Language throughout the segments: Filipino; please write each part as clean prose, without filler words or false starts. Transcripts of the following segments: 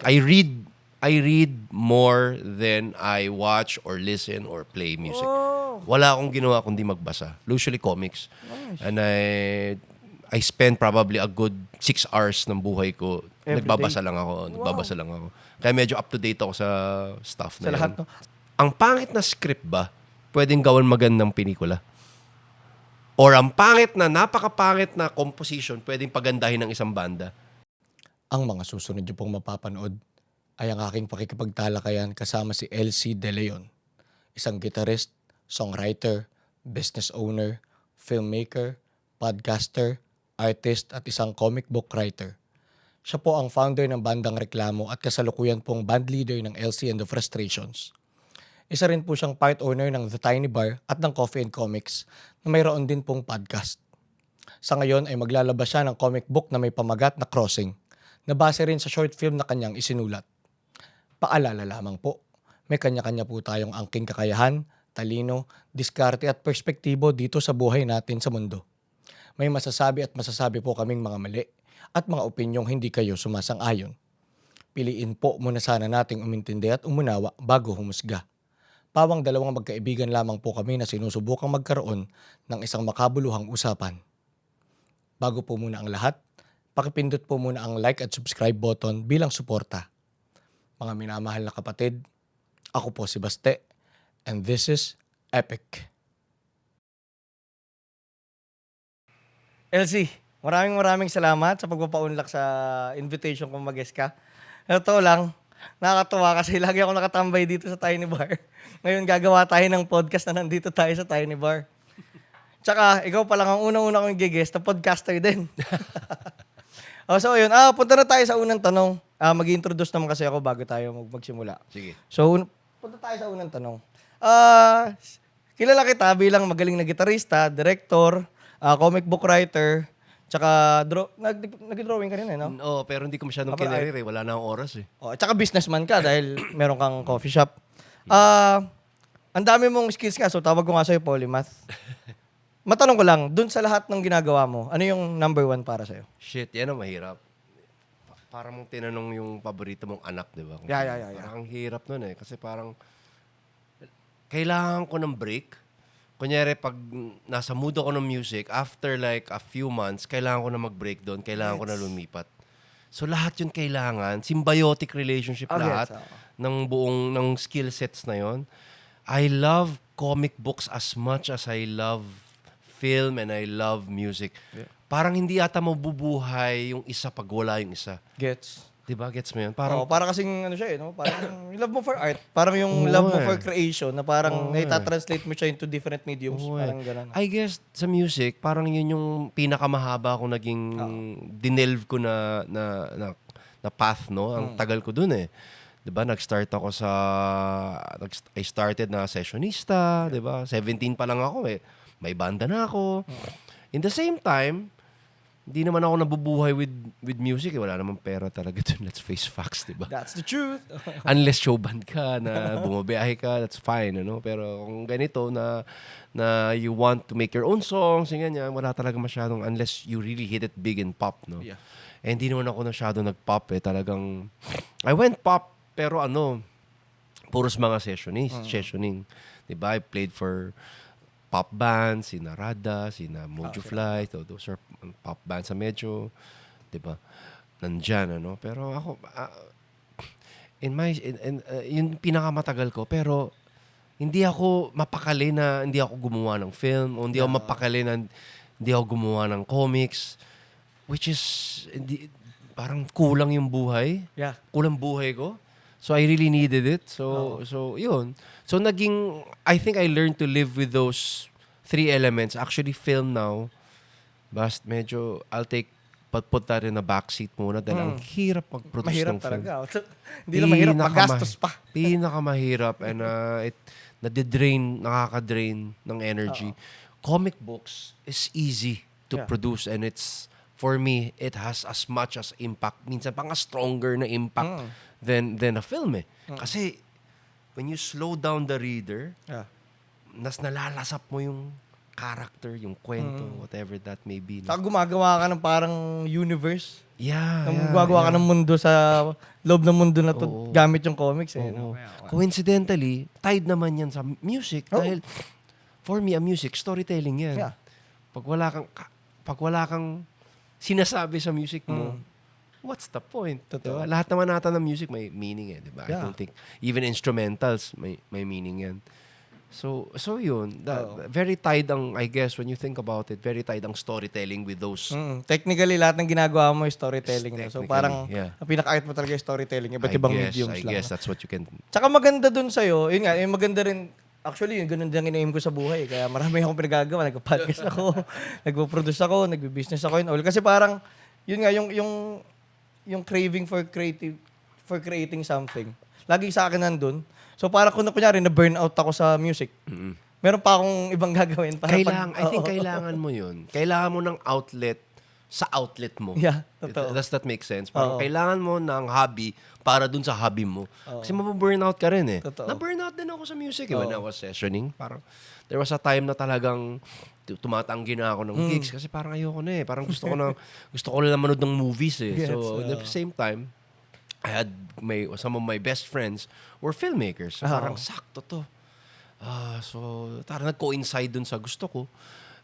I read I read more than I watch or listen or play music. Oh, Wala akong ginawa kundi magbasa. Usually comics. nice. And I spend probably a good 6 hours ng buhay ko. Every Nagbabasa day? lang ako. Nagbabasa lang ako. Kaya medyo up to date ako sa stuff Sa na lahat, yun. no? Ang pangit na script ba, pwedeng gawin magandang pelikula? Or ang pangit na, napakapangit na composition, pwedeng pagandahin ng isang banda? Ang mga susunod niyo pong mapapanood ay ang aking pakikipagtalakayan kasama si LC De Leon, isang guitarist, songwriter, business owner, filmmaker, podcaster, artist at isang comic book writer. Siya po ang founder ng bandang Reklamo at kasalukuyan pong band leader ng LC and the Frustrations. Isa rin po siyang part owner ng The Tiny Bar at ng Coffee and Comics na mayroon din pong podcast. Sa ngayon ay maglalabas siya ng comic book na may pamagat na Crossing, na base rin sa short film na kanyang isinulat. Paalala lamang po, may kanya-kanya po tayong angking kakayahan, talino, diskarte at perspektibo dito sa buhay natin sa mundo. May masasabi at masasabi po kaming mga mali at mga opinyong hindi kayo sumasang-ayon. Piliin po muna sana nating umintindi at umunawa bago humusga. Pawang dalawang magkaibigan lamang po kami na sinusubukang magkaroon ng isang makabuluhang usapan. Bago po muna ang lahat, pakipindot po muna ang like at subscribe button bilang suporta. Mga minamahal na kapatid, ako po si Baste, and this is Epic. LC, maraming salamat sa pagpapaunlak sa invitation kong mag-guest ka. Ito lang, nakakatuwa kasi lagi ako nakatambay dito sa Tiny Bar. Ngayon gagawa tayo ng podcast na nandito tayo sa Tiny Bar. Tsaka, ikaw pa lang ang unang-una kong i-guest na podcaster din. So, ayun. Punta na tayo sa unang tanong. Mag-introduce naman kasi ako bago tayo magsimula. Sige. So, punta tayo sa unang tanong. Kilala kita bilang magaling na gitarista, director, comic book writer, tsaka nag-drawing ka rin no? Oo, pero hindi ko masyadong kinerir eh. Wala na akong oras eh. Tsaka businessman ka dahil meron kang coffee shop. Ang dami mong skills nga, so tawag ko nga sa'yo polymath. Matanong ko lang, dun sa lahat ng ginagawa mo, ano yung number one para sa'yo? Shit, yan ang mahirap. Parang mong tinanong yung paborito mong anak, di ba? Yeah. Parang ang hirap nun eh. Kasi parang, kailangan ko ng break. Kunyari, pag nasa mood ako ng music, after like a few months, kailangan ko na mag-break doon. Kailangan ko na lumipat. So, lahat yun kailangan. Symbiotic relationship lahat ng buong, ng skill sets na yon. I love comic books as much as I love film and I love music. Yeah. Parang hindi ata mabubuhay yung isa pag wala yung isa. Gets. Diba? Gets mo yun? Parang kasing ano siya no? Parang yung love mo for art. Parang yung Oo love mo eh. for creation na parang Oo eh. naita-translate mo siya into different mediums. Oo eh. Parang gano'n. I guess sa music, parang yun yung pinakamahaba ko naging dinelve ko na path, no? Ang tagal ko dun eh. 'Di ba? Nag-start ako I started na sessionista, 'di ba? 17 pa lang ako eh. May banda na ako. In the same time, hindi naman ako nabubuhay with music eh. Wala namang pera talaga dun. Let's face facts, 'di ba? That's the truth. Unless show band ka na bumabiyahe ka, that's fine, ano? Pero kung ganito na you want to make your own songs, ganyan, wala talaga masyadong unless you really hit it big in pop, no? Yeah. Eh, hindi naman ako masyado nag-pop eh. Talagang, I went pop, pero puros mga sessioning. Diba? I played for pop bands, sina Rada, sina Mojo Fly, those are pop bands sa medyo, diba? Nandyan, ano? Pero ako, yung pinakamatagal ko, pero hindi ako mapakali na hindi ako gumawa ng film, o hindi ako mapakali na hindi ako gumawa ng comics, which is, parang kulang yung buhay. Yeah. Kulang buhay ko. So, I really needed it. So yun. So, I think I learned to live with those 3 elements. Actually, film now, basta medyo, put that in a backseat muna dahil ang hirap mag-produce Mahirap ng film. talaga. Hindi na mahirap, magastos pa. Pinakamahirap and nakaka-drain ng energy. Comic books is easy to produce and for me, it has as much as impact. Minsan pa nga stronger na impact than a film eh. Kasi when you slow down the reader, nas nalalasap mo yung character, yung kwento, whatever that may be. No? Saka gumagawa ka ng parang universe. Yeah, Gumagawa ka ng mundo sa loob ng mundo na to Oo. gamit yung comics. Eh, Oo. no? Coincidentally, tied naman yan sa music dahil for me, music, storytelling yan. Yeah. Pag wala kang sinasabi sa music mo, what's the point? Totoo. Diba? Lahat naman nata ng music may meaning eh, di ba? I Yeah. don't think, even instrumentals may meaning yan. So yun. Very tied ang, I guess, when you think about it, very tied ang storytelling with those. Technically, lahat ng ginagawa mo is storytelling. No? So Technically, parang, yeah. ang pinaka-art mo talaga is storytelling. Iba't ibang mediums I lang. guess that's what you can. Tsaka maganda dun sa'yo, yun nga, yung maganda rin, actually, yung ganun din ang ina-aim ko sa buhay. Kaya marami akong pinagagawa. Nagpa-podcast ako, nagpo-produce ako, nagbe-business ako yun all. Kasi parang, yun nga, yung craving for creating something. Lagi sa akin nandun. So parang kunyari, na-burnout ako sa music. Meron pa akong ibang gagawin. Para I think kailangan mo yun. Kailangan mo ng outlet sa outlet mo. Yeah, totoo. Does that make sense? Parang kailangan mo ng hobby para dun sa hobby mo. Kasi mababurnout ka rin eh. Totoo. Na-burnout din ako sa music when I was sessioning. Parang there was a time na talagang tumatanggi na ako ng gigs kasi parang ayoko na eh. Parang gusto ko na manood ng movies eh. So at the same time, I had some of my best friends were filmmakers. So parang sakto to. So parang nag-coincide dun sa gusto ko.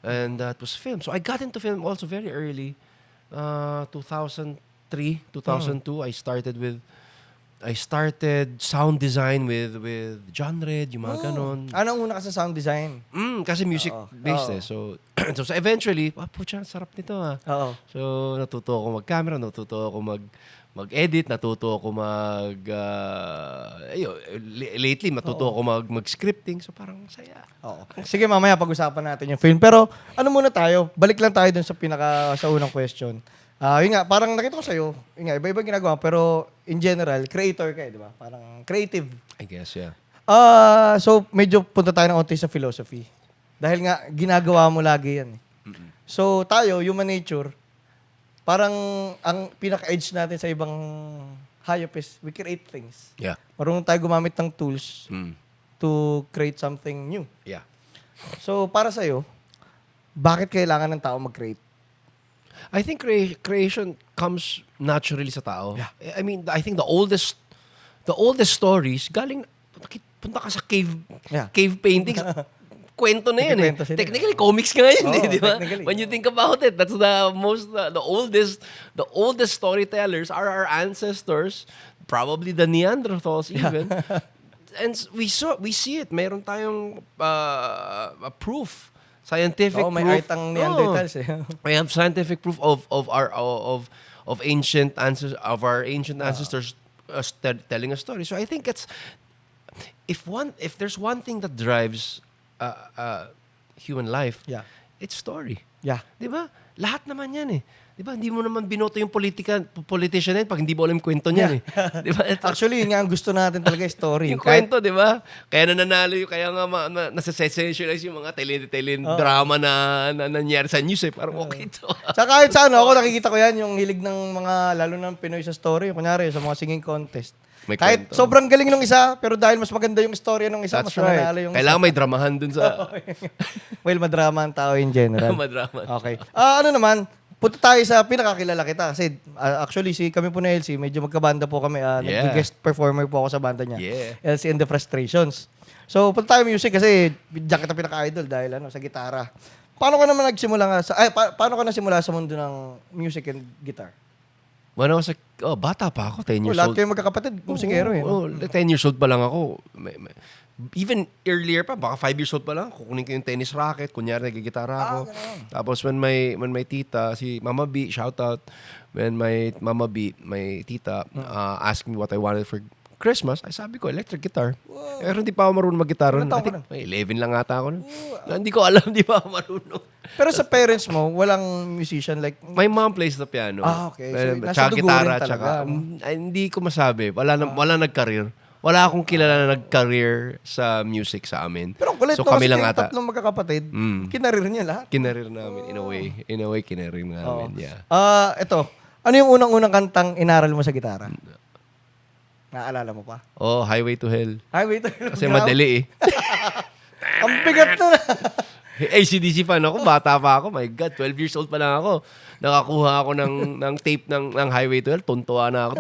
And that was film. So I got into film also very early. 2003, 2002, I started sound design with John Red, yung mga ganon. Anong una ka sa sound design? Kasi music-based eh. So eventually, putya, sarap nito ah. Oo. So natuto ako mag-camera, natuto ako mag-edit, natuto ako lately matuto ako mag-scripting. So parang saya. Oo. Sige, mamaya pag-usapan natin yung film. Pero ano muna tayo? Balik lang tayo dun sa unang question. Yun nga, parang nakita ko sa'yo, yun nga, iba-iba ginagawa, pero in general, creator ka eh, di ba? Parang creative. I guess, yeah. So, medyo punta tayo ng onti sa philosophy. Dahil nga, ginagawa mo lagi yan. So, tayo, human nature, parang ang pinaka-edge natin sa ibang hayop is we create things. Yeah. Marunong tayo gumamit ng tools to create something new. Yeah. So, para sa'yo, bakit kailangan ng tao mag-create? I think creation comes naturally sa tao. Yeah. I mean, I think the oldest stories galing punta ka sa cave paintings. Kwento na yan eh. Nagkikwento sila. Technically comics nga yun eh, di ba? Technically. When you think about it, that's the oldest storytellers are our ancestors, probably the Neanderthals even. And we see it. Meron tayong proof. Scientific proof. May art ang Neanderthals eh. We have scientific proof of our ancient ancestors telling a story. So I think it's if there's one thing that drives human life, it's story. Yeah. 'Di ba? Lahat naman 'yan eh. 'Di ba? Hindi mo naman binoto yung politician na yun pag hindi mo alam yung kwento niyan eh. 'Di ba? Actually, yun nga ang gusto natin talaga is story. Yung kwento, 'di ba? Kaya nananalo yung kaya nga nasa-sensationalize yung mga drama na nangyari sa news eh. Parang okay to. Tsaka kahit sa ako nakikita ko yan, yung hilig ng mga, lalo ng Pinoy sa story, kunyari sa mga singing contest. May Kahit kwento. sobrang galing nung isa, pero dahil mas maganda yung istorya nung isa, That's mas nanalo right. yung Kailangan may dramahan dun sa well, madrama ang tao in general. madrama. Okay. Ano naman, punta tayo sa pinakakilala kita kasi actually kami po na LC, medyo magkabanda po kami. Nag-guest performer po ako sa banda niya. Yeah. LC and the Frustrations. So, punta tayo music kasi diyan kita pinaka-idol dahil sa gitara. Paano ka naman nagsimula paano ka nasimula sa mundo ng music and guitar? When I was bata pa ako, 10 years Lahat old. kayo magkakapatid, musikero eh. Oo, 10 years old pa lang ako. Even earlier pa, baka 5 years old pa lang, kukunin ko yung tennis racket, kunyari nagigitara ako. Tapos when my tita, si Mama B, shout out, when my Mama B, my tita, asked me what I wanted for Christmas, ay sabi ko, electric guitar. Pero hindi pa ako marunong mag-gitara. Ilan taon ka na? 11 lang ata ako. Hindi ko alam, hindi pa ako marunong. Pero sa parents mo, walang musician like... My mom plays the piano. Okay. So, nasa Tsaka dugo gitara, rin talaga, tsaka, hindi ko masabi. Wala nag-career. Wala akong kilala na nag-career sa music sa amin. Pero kulit so no, kami kasi lang kayong ata. tatlong magkakapatid, kinarir niya lahat. Kinarir namin, in a way, kinarir namin, yeah. Ito, ano yung unang-unang kantang inaral mo sa gitara? Naaalala mo pa? Oh, Highway to Hell. Highway to Kasi madali eh. Ang bigat nun. AC/DC fan ako, bata pa ako. My God, 12 years old pa lang ako. Nakakuha ako ng tape ng Highway 12, tuntua na ako.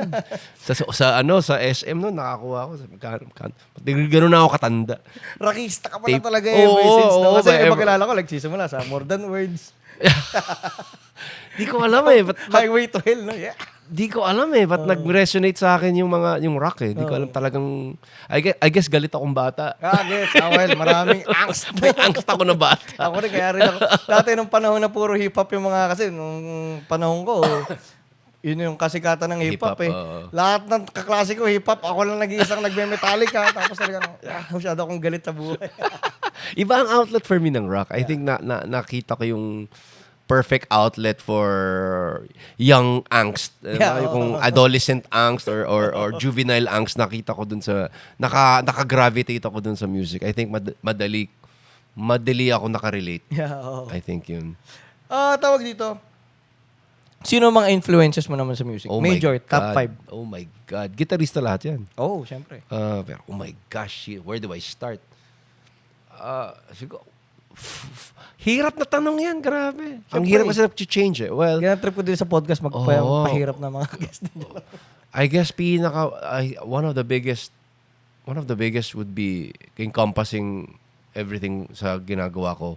Sa SM noon, nakakuha ako. Gano'n na ako katanda. Rockista ka pala Tape. talaga ever Oo, since. No? oo, Kasi ba, iba kilala ko, nagsisimula sa More Than Words. Di ko alam eh. Highway to Hell, no? Yeah. Di ko alam eh. Ba't nag-resonate sa akin yung rock eh. Di ko alam talagang... I guess galit akong bata. Gets. Well, maraming angst. May angst ako na bata. Ako rin, kaya rin ako. Dati nung panahon na puro hip-hop yung mga, kasi nung panahon ko, yun yung kasikatan ng hip-hop Hip-hop, eh. oo. Lahat ng kaklase ko hip-hop, ako lang nag-iisang nagme-Metallica, tapos talagang, masyado akong galit sa buhay. Iba ang outlet for me ng rock. I think nakita ko yung perfect outlet for young angst. Kung adolescent angst or juvenile angst, nakita ko dun sa naka-gravitate ako dun sa music. I think madali ako nakarelate. Yeah, oo. I think yun. Tawag dito. Sino mga influences mo naman sa music? Oh my Major, God. top 5. Oh my God. Gitarista lahat yan. Oh, syempre. Pero oh my gosh, where do I start? Siguro, hirap na tanong yan, grabe. Ang hirap kasi na-change eh. Well, Kaya trip ko din sa podcast magpahirap na mga guest din. I guess one of the biggest would be encompassing everything sa ginagawa ko.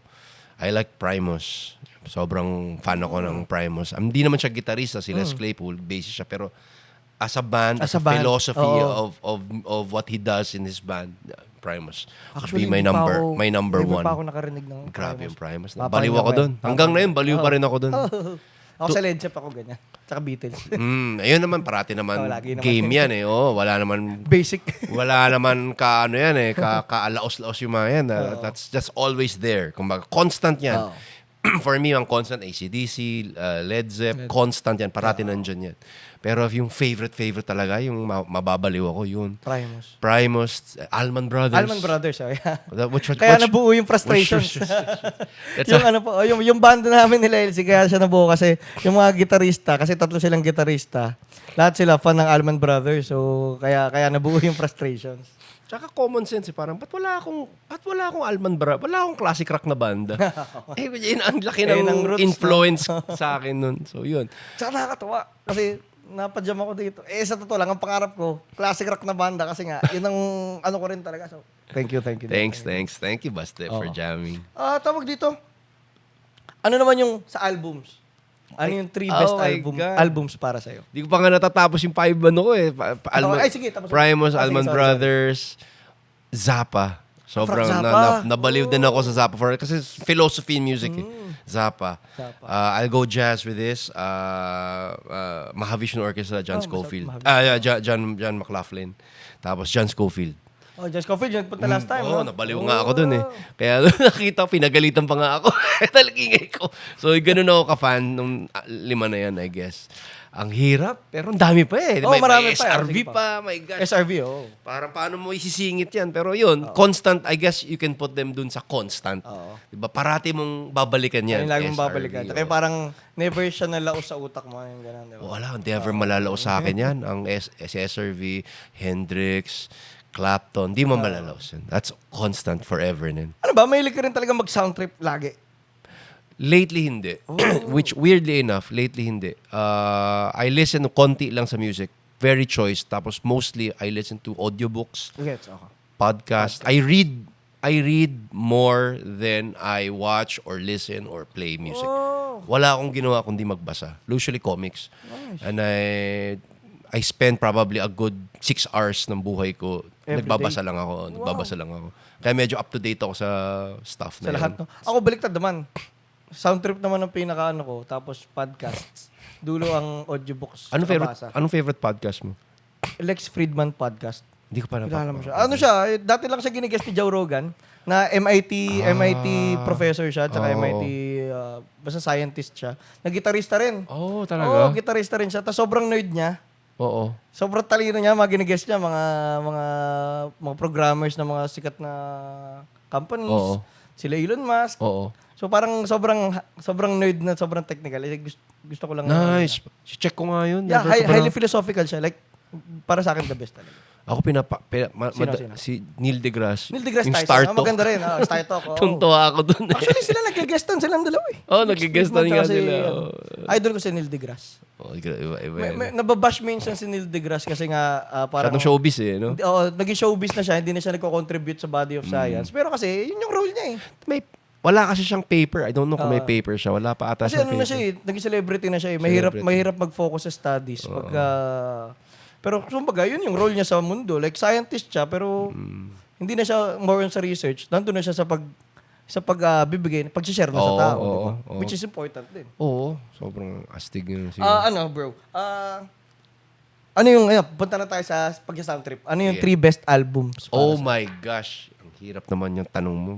I like Primus. Sobrang fan ako ng Primus. Hindi naman siya gitarista, si Les Claypool, bassist siya, pero as a band, As a band, philosophy oo. of what he does in his band, Primus. Actually, Would be hindi pa ako- my number never one. pa ako nakarinig ng Grabe Primus. yung Primus. Papahin Baliw ako ako yan. doon. Hanggang na yun, baliw pa rin ako doon. Ako sa Led Zepp ako ganyan. Tsaka Beatles. Ayun naman, parati naman Lagi naman game yun. yan eh. Oh, wala naman Basic. wala naman ka ano yan eh, kaalaos-laos yung mga yan. That's just always there. Kumbaga, constant yan. For me, ang constant AC/DC, Led Zepp, constant yan. Parati nandyan yan. Pero yung favorite talaga, yung mababaliw ako, yun. Primus, Allman Brothers. Allman Brothers, oh, yeah. Kaya Which- nabuo yung frustrations. That's yung ano po, yung banda namin nila LC, kaya siya nabuo kasi yung mga gitarista, kasi tatlo silang gitarista, lahat sila fan ng Allman Brothers. So, kaya nabuo yung frustrations. Tsaka common sense, ba't wala akong Allman Brothers, wala akong classic rock na banda. Yun, ang laki Ayun ang ng roots, influence sa akin nun. So, yun. Tsaka nakakatawa kasi napadjam ako dito. Sa totoo lang, ang pangarap ko, classic rock na banda kasi nga, yun ang ano ko rin talaga. So, thank you. Thanks. Thank you, Baste, for jamming. Tawag dito, ano naman yung sa albums? Ano yung 3 best Oh my God. albums para sa'yo? Di ko pa nga natatapos yung 5 ano ko eh. Sige, tapos. Primus, Sige, Allman sorry. Brothers, Zappa. Sobrang Zappa. nabaliw din ako sa Zappa kasi philosophy in music eh. Zappa. I'll go jazz with this. Mahavishnu Orchestra, John Scofield. John McLaughlin. Tapos John Scofield. Just Coffee, yun punta last time. Oo, no? nabaliw nga ako dun eh. Kaya nakita ko, pinagalitan pa nga ako. Talagingay ko. So, ganun ako ka-fan nung 5 na yan, I guess. Ang hirap, pero ang dami pa eh. Marami may pa. SRV Sige pa. My God. SRV, oh. Parang paano mo isisingit yan. Pero yun, constant, I guess you can put them dun sa constant. Diba? Parati mong babalikan yan. Ayun lagi mong SRV, babalikan. oo. Kaya parang never siya nalaos sa utak mo. Yung ganun, diba? Wala, hindi ever malalao sa akin yan. Ang SRV, Hendrix, Clapton, di mo malalaos yan. That's constant forever nin. Ano ba? Mahilig ka rin talaga mag-sound trip lagi. Lately, hindi. Which, weirdly enough, lately, hindi. I listen to konti lang sa music. Very choice. Tapos, mostly, I listen to audiobooks, Gets, okay. podcast. I read more than I watch or listen or play music. Wala akong ginawa kundi magbasa. Usually, comics. Nice. And I spend probably a good 6 hours ng buhay ko. Every Nagbabasa lang ako. Kaya medyo up-to-date ako sa stuff Sa na lahat, yun. no? Ako baliktad naman. Sound trip naman ang pinaka-ano ko. Tapos podcasts. Dulo ang audiobooks. Anong Nakabasa. favorite podcast mo? Lex Friedman podcast. Hindi ko pa Kilala mo siya. Ano siya? Dati lang siya ginigest ni Joe Rogan na MIT professor siya tsaka MIT basta scientist siya. Nag-gitarista rin. Oh, Oo, talaga? gitarista rin siya. Tapos sobrang nerd niya. Oo. Sobrang talino niya, mga ginigest niya, mga programmers na mga sikat na companies. Oo. Sila Elon Musk. Oo. So parang sobrang nerd na sobrang technical. Gusto ko lang. Nice. Check ko nga yun. Yeah, Never ko pa highly philosophical siya. Like, para sa akin, the best talaga. Ako Sino? si Neil deGrasse. Neil deGrasse yung Tyson. Star Oh, Talk. maganda rin. Star Talk. Oh. Tuntua ako dun. Actually, sila nag-guestan silang dalawa eh. Oh, nag-guestan nga Kasi, sila. idol ko si Neil deGrasse. Oh, iba. Nababash minsan si Neil deGrasse kasi nga parang... Masyadong showbiz eh, no? Naging showbiz na siya, hindi na siya nagko-contribute sa body of science. Pero kasi, yun yung role niya eh. Wala kasi siyang paper. I don't know kung may paper siya. Wala pa ata Kasi siyang ano na paper. siya eh, naging celebrity na siya eh. Celebrity. Mahirap mag-focus sa studies. Pero kumbaga, yun yung role niya sa mundo. Like, scientist siya, pero hindi na siya more on sa research. Nandun na siya sa pagbibigay, pag-share na sa tao. Diba? Which is important din. Oo. Sobrang astig yun. Siguro. Bro? Ano yung, punta na tayo sa pag-sound trip. Ano yung 3 best albums? Oh my gosh. Ang hirap naman yung tanong mo.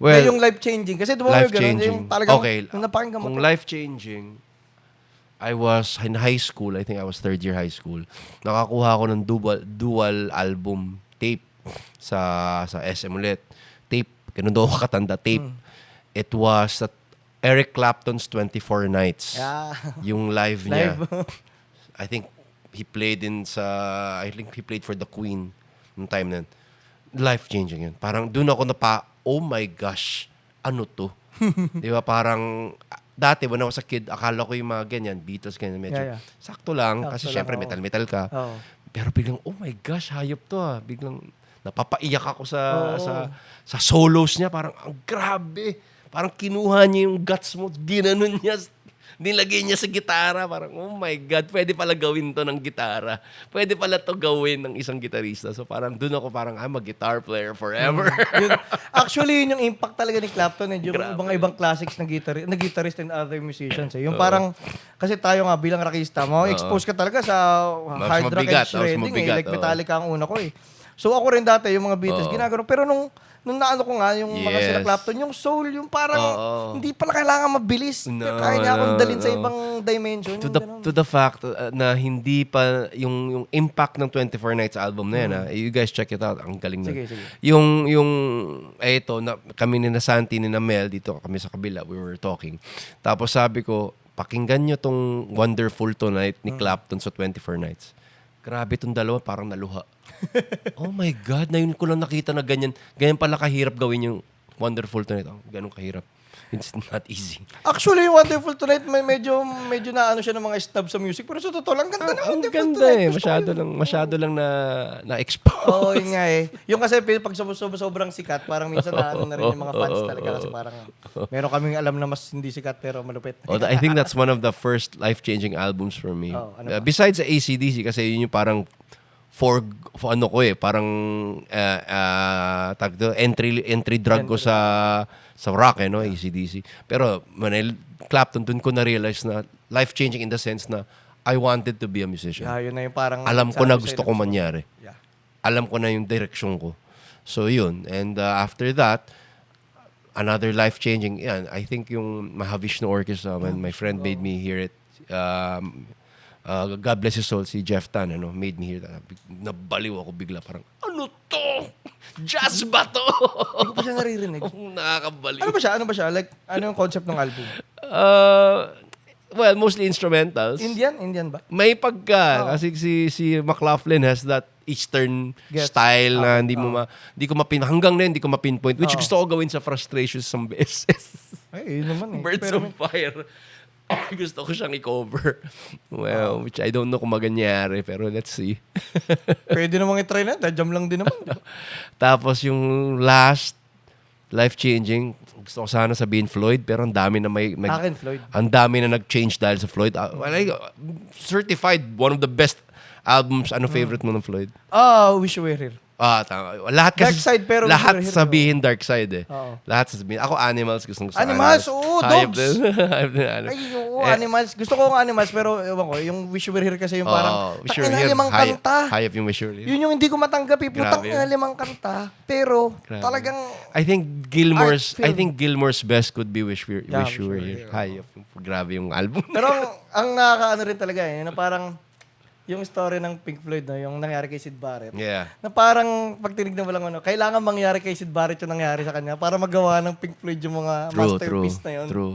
Well, Well, yung life-changing. Kasi diba yung ganun, yung talagang, Okay. yung napakinggan mo Kung to. life-changing, I was in high school. I think I was third year high school. Nakakuha ako ng dual album tape sa SM ulit. Tape. Ganun daw ako katanda. Tape. It was Eric Clapton's 24 Nights. Yeah. Yung live niya. Live. I think he played for the Queen nung time na yun. Life-changing yun. Parang doon ako oh my gosh, ano to? Di ba? Parang, dati when I was a kid, akala ko yung mga ganyan, Beatles, ganyan, medyo Yeah. sakto lang. Sakto Kasi lang, syempre, oo. metal ka. Oo. Pero biglang, oh my gosh, hayop to ah. Biglang, napapaiyak ako Oo. sa solos niya. Parang, ang grabe. Parang kinuha niya yung guts mo, ginanon niya, nilagay niya sa gitara. Parang, oh my God, pwede pala gawin to ng gitara. Pwede pala to gawin ng isang gitarista. So parang doon ako parang, I'm a guitar player forever. Actually, yun yung impact talaga ni Clapton. Yung ibang classics na guitarist and other musicians. Yung parang, kasi tayo nga bilang rockista, expose ka talaga sa hard rock mabigat, and shredding. mabigat, Like Metallica ang una ko eh. So ako rin dati, yung mga Beatles, ginagano. Pero nung naano ko nga, yung mga sila Yes. Clapton, yung soul, yung parang, hindi pala kailangan mabilis. No, Kaya niya akong dalhin sa no. ibang dimension. To the fact na hindi pa yung impact ng 24 Nights album na yan, you guys check it out, ang galing na. Sige. Yung ito na kami ni na Santi ni na Mel dito kami sa kabila, we were talking. Tapos sabi ko, pakinggan nyo tong Wonderful Tonight ni Clapton sa 24 Nights. Grabe tong dalawa, parang naluha. Oh my God, na yun ko lang nakita na ganyan pala kahirap gawin yung Wonderful Tonight. Oh, ganun kahirap. It's not easy. Actually, yung Wonderful Tonight, medyo na ano siya ng mga snub sa music. Pero sa totoo lang, ganda na Ang Wonderful ganda Tonight. eh. Gusto ko yun. Masyado lang na-expose. Oo, yun nga eh. Yung kasi pag sobrang sikat, parang minsan na ano na rin yung mga fans talaga kasi parang meron kaming alam na mas hindi sikat pero malupit. I think that's one of the first life-changing albums for me. Oh, ano ba? Besides sa AC/DC, kasi yun yung parang parang entry drug ko sa rock, no, AC/DC. Pero Clapton, dun ko na-realize na life-changing in the sense na I wanted to be a musician. Yeah, yun na yung parang... Alam ko na sabi gusto sa'yo ko mangyari. Yeah. Alam ko na yung direksyon ko. So yun. And after that, another life-changing, I think yung Mahavishnu Orchestra, when my friend made me hear it, God bless his soul, si Jeff Tan, made me hear that. Nabaliw ako bigla, parang, ano to? Jazz ba to? Hindi ko pa siya naririnig. Nakakabaliw. Ano ba siya? Like, ano yung concept ng album? Well, mostly instrumentals. Indian ba? May pagka, kasi si McLaughlin has that Eastern style na hindi ko hanggang na hindi ko mapinpoint, which gusto ko gawin sa Frustrations some beses. Ay, yun naman eh. Birds of Fire. Gusto ko siyang i-cover. Well, which I don't know kung maganyari, pero let's see. Pwede namang i-try na. Jam lang din naman. Tapos yung last, life-changing, gusto ko sana sabihin Floyd, pero ang dami na Akin, Floyd. ang dami na nag-change dahil sa Floyd. Certified one of the best albums. Ano favorite mo ng Floyd? Wish You Were Here. Tama. Lahat kasi, Dark Side, pero lahat Wish You Were Here, sabihin Dark Side eh. Oo. Lahat sasabihin. Ako Animals, gusto Animals, oo, Hayop Dogs. din. Hayop din, Ay, oo, Animals. Gusto ko ang Animals, pero ewan ko, yung Wish You Were Here kasi yung parang, Wish You Were tangina, Here. 5 kanta. Hayop yung Wish You Were Here. Yun yung hindi ko matanggap eh. Putang Grabe ina, yun. 5 kanta. Pero, Grabe. talagang, I think Gilmore's best could be Wish You Were Here. Hayop. Grabe yung album. pero ang nakakaano rin talaga eh, na parang, yung story ng Pink Floyd, no, yung nangyari kay Sid Barrett. Yeah. Na parang pag tinignan mo lang kailangan mangyari kay Sid Barrett yung nangyari sa kanya para magawa ng Pink Floyd yung mga masterpiece na yun. True.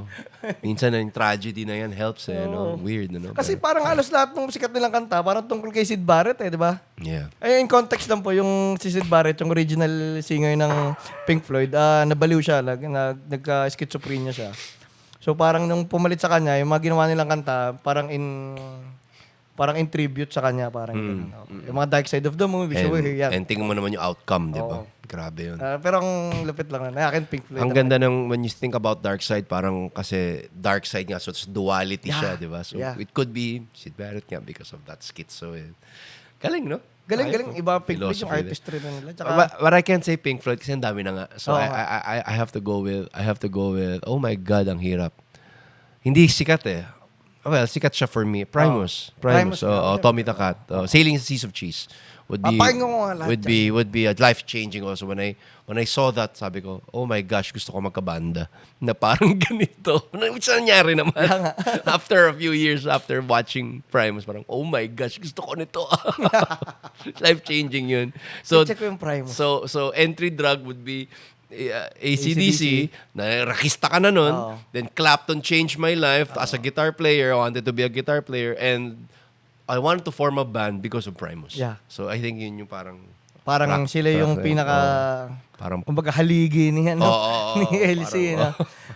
Minsan yung tragedy na yan helps no? Weird, no? Kasi parang halos lahat ng sikat nilang kanta, parang tungkol kay Sid Barrett di ba? Yeah. Ay, in context lang po, yung si Sid Barrett, yung original singer ng Pink Floyd, nabaliw siya, nagka-schizophrenia siya. So parang nung pumalit sa kanya, yung mga ginawa nilang kanta, parang in tribute sa kanya, parang ganun. Yung mga Dark Side of the Moon, Wish You Were Here, yan. And tingnan mo naman yung outcome, di ba? Grabe yun. Pero ang lupit lang na. Akin Pink Floyd. Ang ganda ng when you think about Dark Side, parang kasi Dark Side nga, so it's duality siya, di ba? So it could be Sid Barrett nga because of that schizo. Galing, no? Galing. Iba Pink Floyd, yung Philosophy artistry na nila. Tsaka, but I can't say Pink Floyd kasi ang dami na nga. So I have to go with oh my God, ang hirap. Hindi sikat eh. Well, sikat siya for me. Primus. Tommy the Cat. Sailing the Seas of Cheese would be Papakinggan ko nga lahat would be a life-changing also. When I saw that, sabi ko, oh my gosh, gusto ko magkabanda na parang ganito. Which nangyari naman. After a few years after watching Primus, parang, oh my gosh, gusto ko nito. Life-changing yun. So, check ko yung Primus. So entry drug would be AC/DC, na rakista ka na nun. Then Clapton changed my life as a guitar player. I wanted to be a guitar player. And I wanted to form a band because of Primus. Yeah. So I think yun yung parang sila yung parang kumbaga haligi ni LC.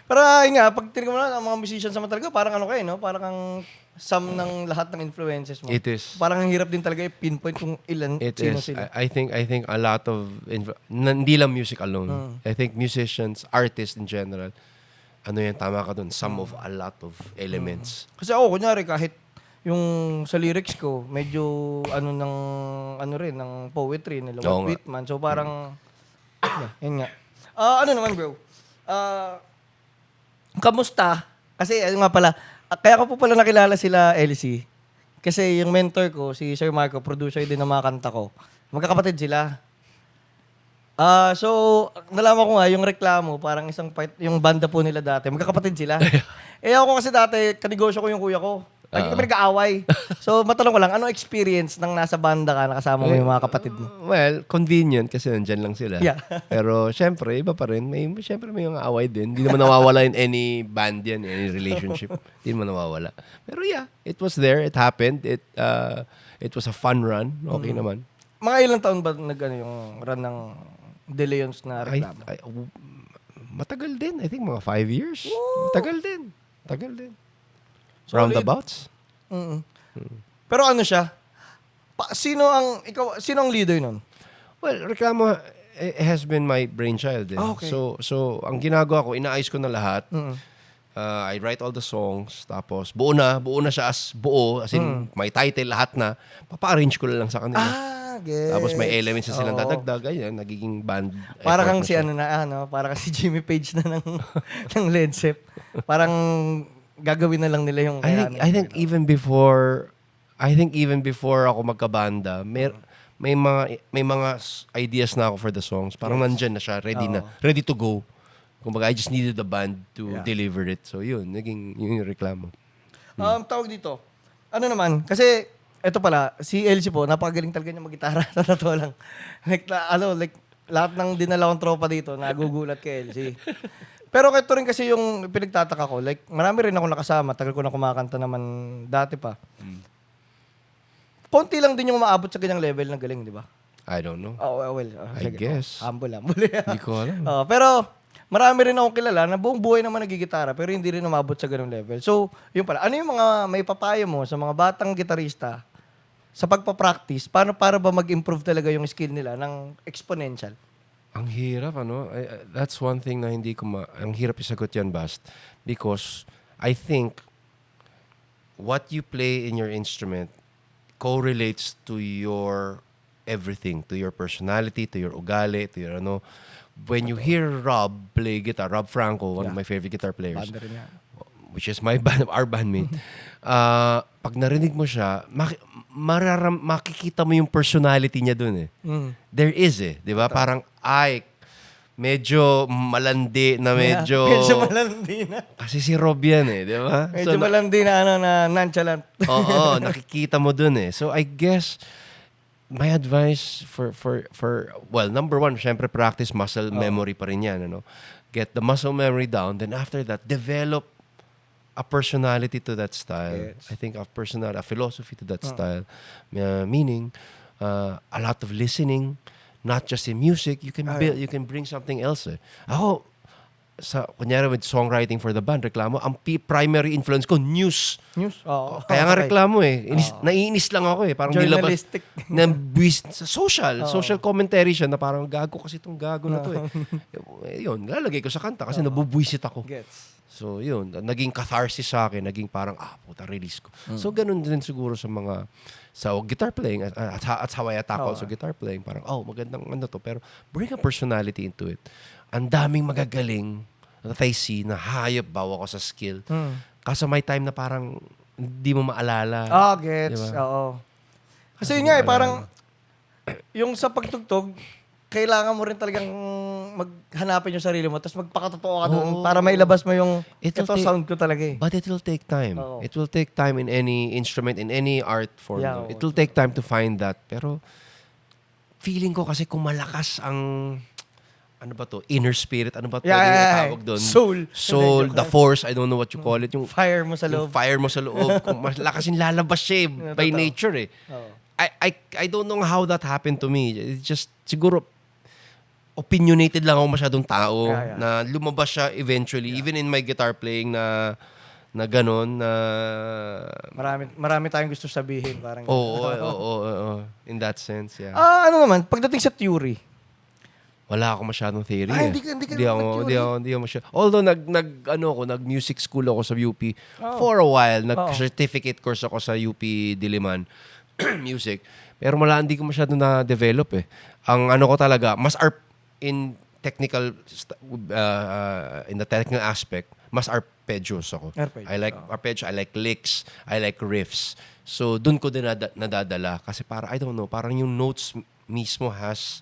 Pero yun nga, pag tinignan mo na ang mga musicians naman talaga, parang no? Parang ang sum ng lahat ng influences mo. It is. Parang ang hirap din talaga i-pinpoint kung sino is. sila. I think a lot of hindi lang music alone. I think musicians, artists in general, tama ka dun, sum of a lot of elements. Kasi kunyari kahit yung sa lyrics ko, medyo ng poetry nila, Whitman. So parang yun nga. Ano naman bro? Kamusta? Kasi nga pala, kaya ko po pala nakilala sila LC. Kasi yung mentor ko, si Sir Marco, producer din ng mga kanta ko. Magkakapatid sila. So, nalaman ko nga, yung reklamo, parang isang part, yung banda po nila dati, magkakapatid sila. Ako kasi dati, kanegosyo ko yung kuya ko. Lagi kami nag-aaway. So, matanong ko lang, anong experience nang nasa banda ka, nakasama mo yung mga kapatid mo? Well, convenient kasi nandyan lang sila. Yeah. Pero, syempre, iba pa rin. Syempre, may mga away din. Hindi naman nawawala in any band yan, any relationship. Hindi naman nawawala. Pero yeah, it was there. It happened. It was a fun run. Okay naman. Mga ilang taon ba yung run ng De Leons na reklamo? Matagal din. I think mga 5 years. Matagal din. Solid. Roundabouts? Pero ano siya? Sino ang leader nun? Well, Reklamo has been my brainchild. Okay. So ang ginagawa ko, inaayos ko na lahat. I write all the songs, tapos buo na siya as in may title, lahat na. Papa-arrange ko lang sa kanila. Gets. Tapos may elements na silang dadagdag, ayun, nagiging band. Para kang si para si Jimmy Page na ng Led Zepp. Parang gagawin na lang nila yung I think even before ako magkabanda, may mga ideas na ako for the songs. Parang nandyan na siya, ready to go. Kumbaga, I just needed the band to deliver it. So yun, naging yun yung reklamo. Tawag dito. Ano naman, kasi eto pala, si LC po, napakagaling talaga niya mag-gitara. Sa totoo lang. Like, lahat ng dinala kong tropa dito, nagugulat kay LC. Pero ito rin kasi yung pinagtataka ko. Like, marami rin ako nakasama. Tagal ko na kumakanta naman dati pa. Konti lang din yung maabot sa ganyang level ng galing, di ba? I don't know. I Sige. guess. Humble. Hindi ko alam. Pero, marami rin akong kilala na buong buhay naman nagigitara pero hindi rin umabot sa ganung level. So, yun pala. Ano yung mga may papayo mo sa mga batang gitarista sa pagpa-practice? Para ba mag-improve talaga yung skill nila ng exponential? Ang hirap, that's one thing na hindi ko ang hirap isagot yan, Bast. Because I think what you play in your instrument correlates to your everything, to your personality, to your ugali, to your When you hear Rob play guitar, Rob Franco, one of my favorite guitar players, Banda rin yan. which is our bandmate, pag narinig mo siya, makikita mo yung personality niya dun eh. There is di ba? Parang, medyo malandi na medyo... Medyo malandi na. Kasi si Rob yan eh, di ba? Medyo malandi na, na nonchalant. Oo, nakikita mo dun eh. So I guess my advice for well, number one, syempre practice muscle memory pa rin yan, ano? Get the muscle memory down, then after that, develop a personality to that style. Yes. I think a philosophy to that style. Meaning, a lot of listening, not just in music, you can build, you can bring something else eh. Ako, kunyari with songwriting for the band, reklamo, ang primary influence ko, news. News? Oo. Kaya nga reklamo eh. Naiinis lang ako eh. Parang nilabas. Journalistic. Sa social commentary siya na parang gago kasi itong gago na to eh. Yun, lalagay ko sa kanta kasi nabubwisit ako. Gets. So yun, naging catharsis sa akin, naging parang, puta, release ko. So ganun din siguro sa mga, sa guitar playing, at how I tackle sa guitar playing, parang, magandang ano to, pero bring a personality into it. Ang daming magagaling that I see na hayop bawa ko sa skill. Kaso may time na parang hindi mo maalala. Gets. Diba? Oo. Kasi yun nga parang, yung sa pagtugtog, kailangan mo rin talagang maghanapin yung sarili mo tapos magpakatotoo ka doon para mailabas mo yung ito sound ko talaga eh. But it will take time. Oo. It will take time in any instrument, in any art form. Yeah, It will take time to find that. Pero feeling ko kasi kung malakas ang ano ba to? Inner spirit. Ano ba tawag doon? Soul. Soul, the force. I don't know what you call it. Yung Fire mo sa yung loob. fire mo sa loob. Kung malakas yung lalabas siya eh, by Totoo. nature eh. Oo. I don't know how that happened to me. It's just, siguro, opinionated lang ako masyadong tao na lumabas siya eventually. Even in my guitar playing na gano'n na... Marami tayong gusto sabihin. Parang Oo. In that sense, yeah. ano naman, pagdating sa theory. Wala ako masyadong theory. Hindi ka Hindi ako masyadong. Although nag-music school ako sa UP for a while. Nag-certificate course ako sa UP Diliman music. Pero hindi ko masyadong na-develop eh. Ang ano ko talaga, mas in technical in the technical aspect, mas arpeggios ako. I like arpeggio, I like licks, I like riffs. So doon ko din nadadala kasi I don't know, parang yung notes mismo has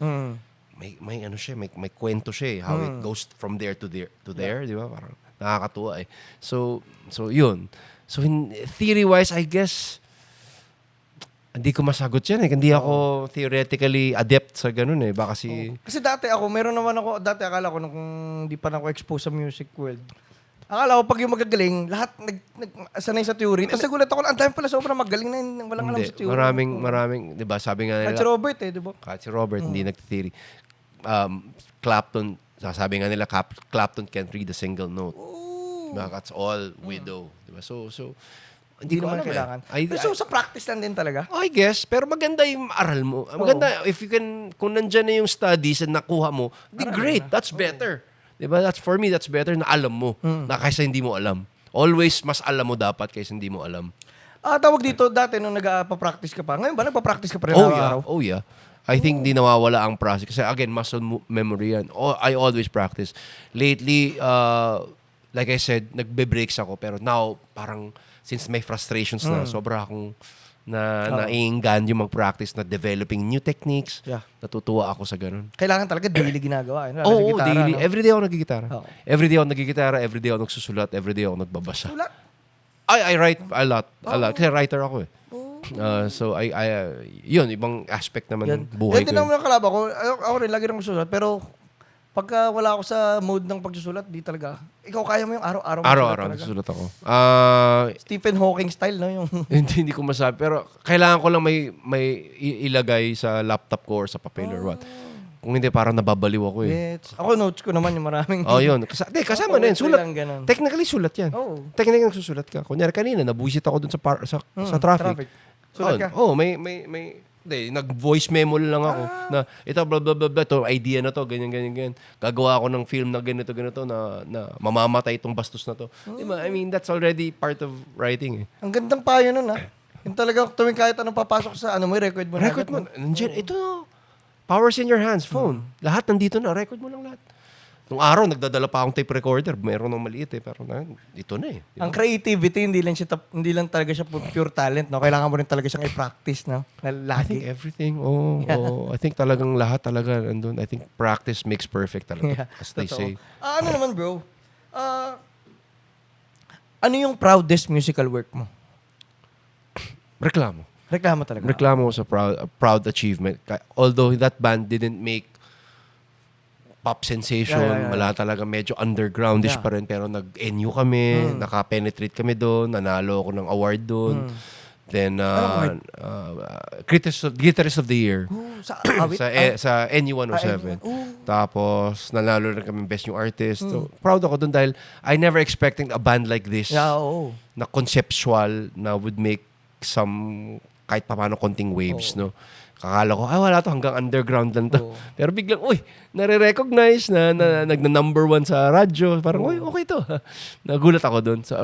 may ano siya, may kwento siya eh, how it goes from there to there, di ba? Parang nakakatuwa eh. So yun. So in theory wise, I guess hindi ko masagot yan eh. Hindi ako theoretically adept sa ganun eh. Baka si... Kasi dati akala ko nung hindi pa ako exposed sa music world. Akala ko pag yung magagaling, lahat sanay sa theory. Tapos nagulat ako, ang dami pala sobrang magaling na walang alam sa theory. Maraming, di ba? Sabi nga nila... Kahit si Robert di ba? Kahit si Robert, hindi nag-theory. Clapton, sabi nga nila, Clapton can't read a single note. Diba? That's all widow. Diba? So hindi ko naman alam kailangan. eh. Sa practice lang din talaga. I guess. Pero maganda yung aral mo. Maganda, if you can, kung nandyan na yung studies na nakuha mo, great. That's better. Diba? For me, that's better na alam mo. Na kaysa hindi mo alam. Always mas alam mo dapat kaysa hindi mo alam. Tawag dito, dati nung nagpa-practice ka pa. Ngayon ba, nagpa-practice ka pa rin araw-araw? Oh yeah. I think di nawawala ang process. Kasi again, muscle memory yan. I always practice. Lately, like I said, nagbe-breaks ako. Pero now, parang since may frustrations na, sobra akong naiinggan yung mag-practice na developing new techniques. Yeah. Natutuwa ako sa ganun. Kailangan talaga daily ginagawa. Oo, daily. No? Everyday ako nagigitara. Oo. Everyday ako nagigitara, everyday ako nagsusulat, everyday ako nagbabasa. Sulat. I write a lot. Kasi writer ako eh. So, yun, ibang aspect naman ng buhay ko. Yan din naman ang kalaba ko. Ako rin, lagi rin magsusulat. Pero, pagka wala ako sa mode ng pagsusulat, di talaga. Ikaw kaya mo yung araw-araw Araw-araw nagsusulat ako. Stephen Hawking style, no? Yung hindi ko masabi. Pero, kailangan ko lang may ilagay sa laptop ko or sa papel or what. Kung hindi, parang nababaliw ako eh. Ako, notes ko naman yung maraming... Yun. Kasama na yun. Sulat. Ganun. Technically, sulat yan. Oo. Technically, nagsusulat ka. Kunyari, kanina, nabuisit ako dun sa traffic. Sulat ka? May nag-voice memo lang ako na ito, blah, blah, blah, blah, ito, idea na to, ganyan. Gagawa ako ng film na ganito, na mamamatay itong bastos na to. Diba? I mean, that's already part of writing eh. Ang gandang payo nun, Yung talaga, tuwing kahit anong papasok sa may record mo na. Record mo. Nandiyan, ito, power's in your hands, phone. Lahat nandito na, record mo lang lahat. Nung araw, nagdadala pa akong tape recorder. Meron ng maliit eh. Pero ito na eh. Ang creativity, hindi lang talaga siya pure talent, no? Kailangan mo rin talaga siyang i-practice, no? Na I think lagi. everything. Oh. I think talagang lahat talaga nandun. I think practice makes perfect talaga. Yeah, As they totoo. say. Ano naman, bro? Ano yung proudest musical work mo? Reklamo. Reklamo talaga. Reklamo ko sa proud achievement. Although that band didn't make pop sensation, Yeah. wala talaga, medyo undergroundish Yeah. pa rin, pero nag-NU kami, naka-penetrate kami doon, nanalo ako ng award doon. Then, Guitarist of the Year Sa awit? sa NU 107. Tapos, nanalo rin kami Best New Artist. So, proud ako doon dahil I never expecting a band like this Yeah, oo. na conceptual na would make some kahit pa paano konting waves, no? Kakala ko, wala to, hanggang underground lang to. Pero biglang, nare-recognize na nagna-number 1 sa radyo. Parang, okay to. Nagulat ako doon. So,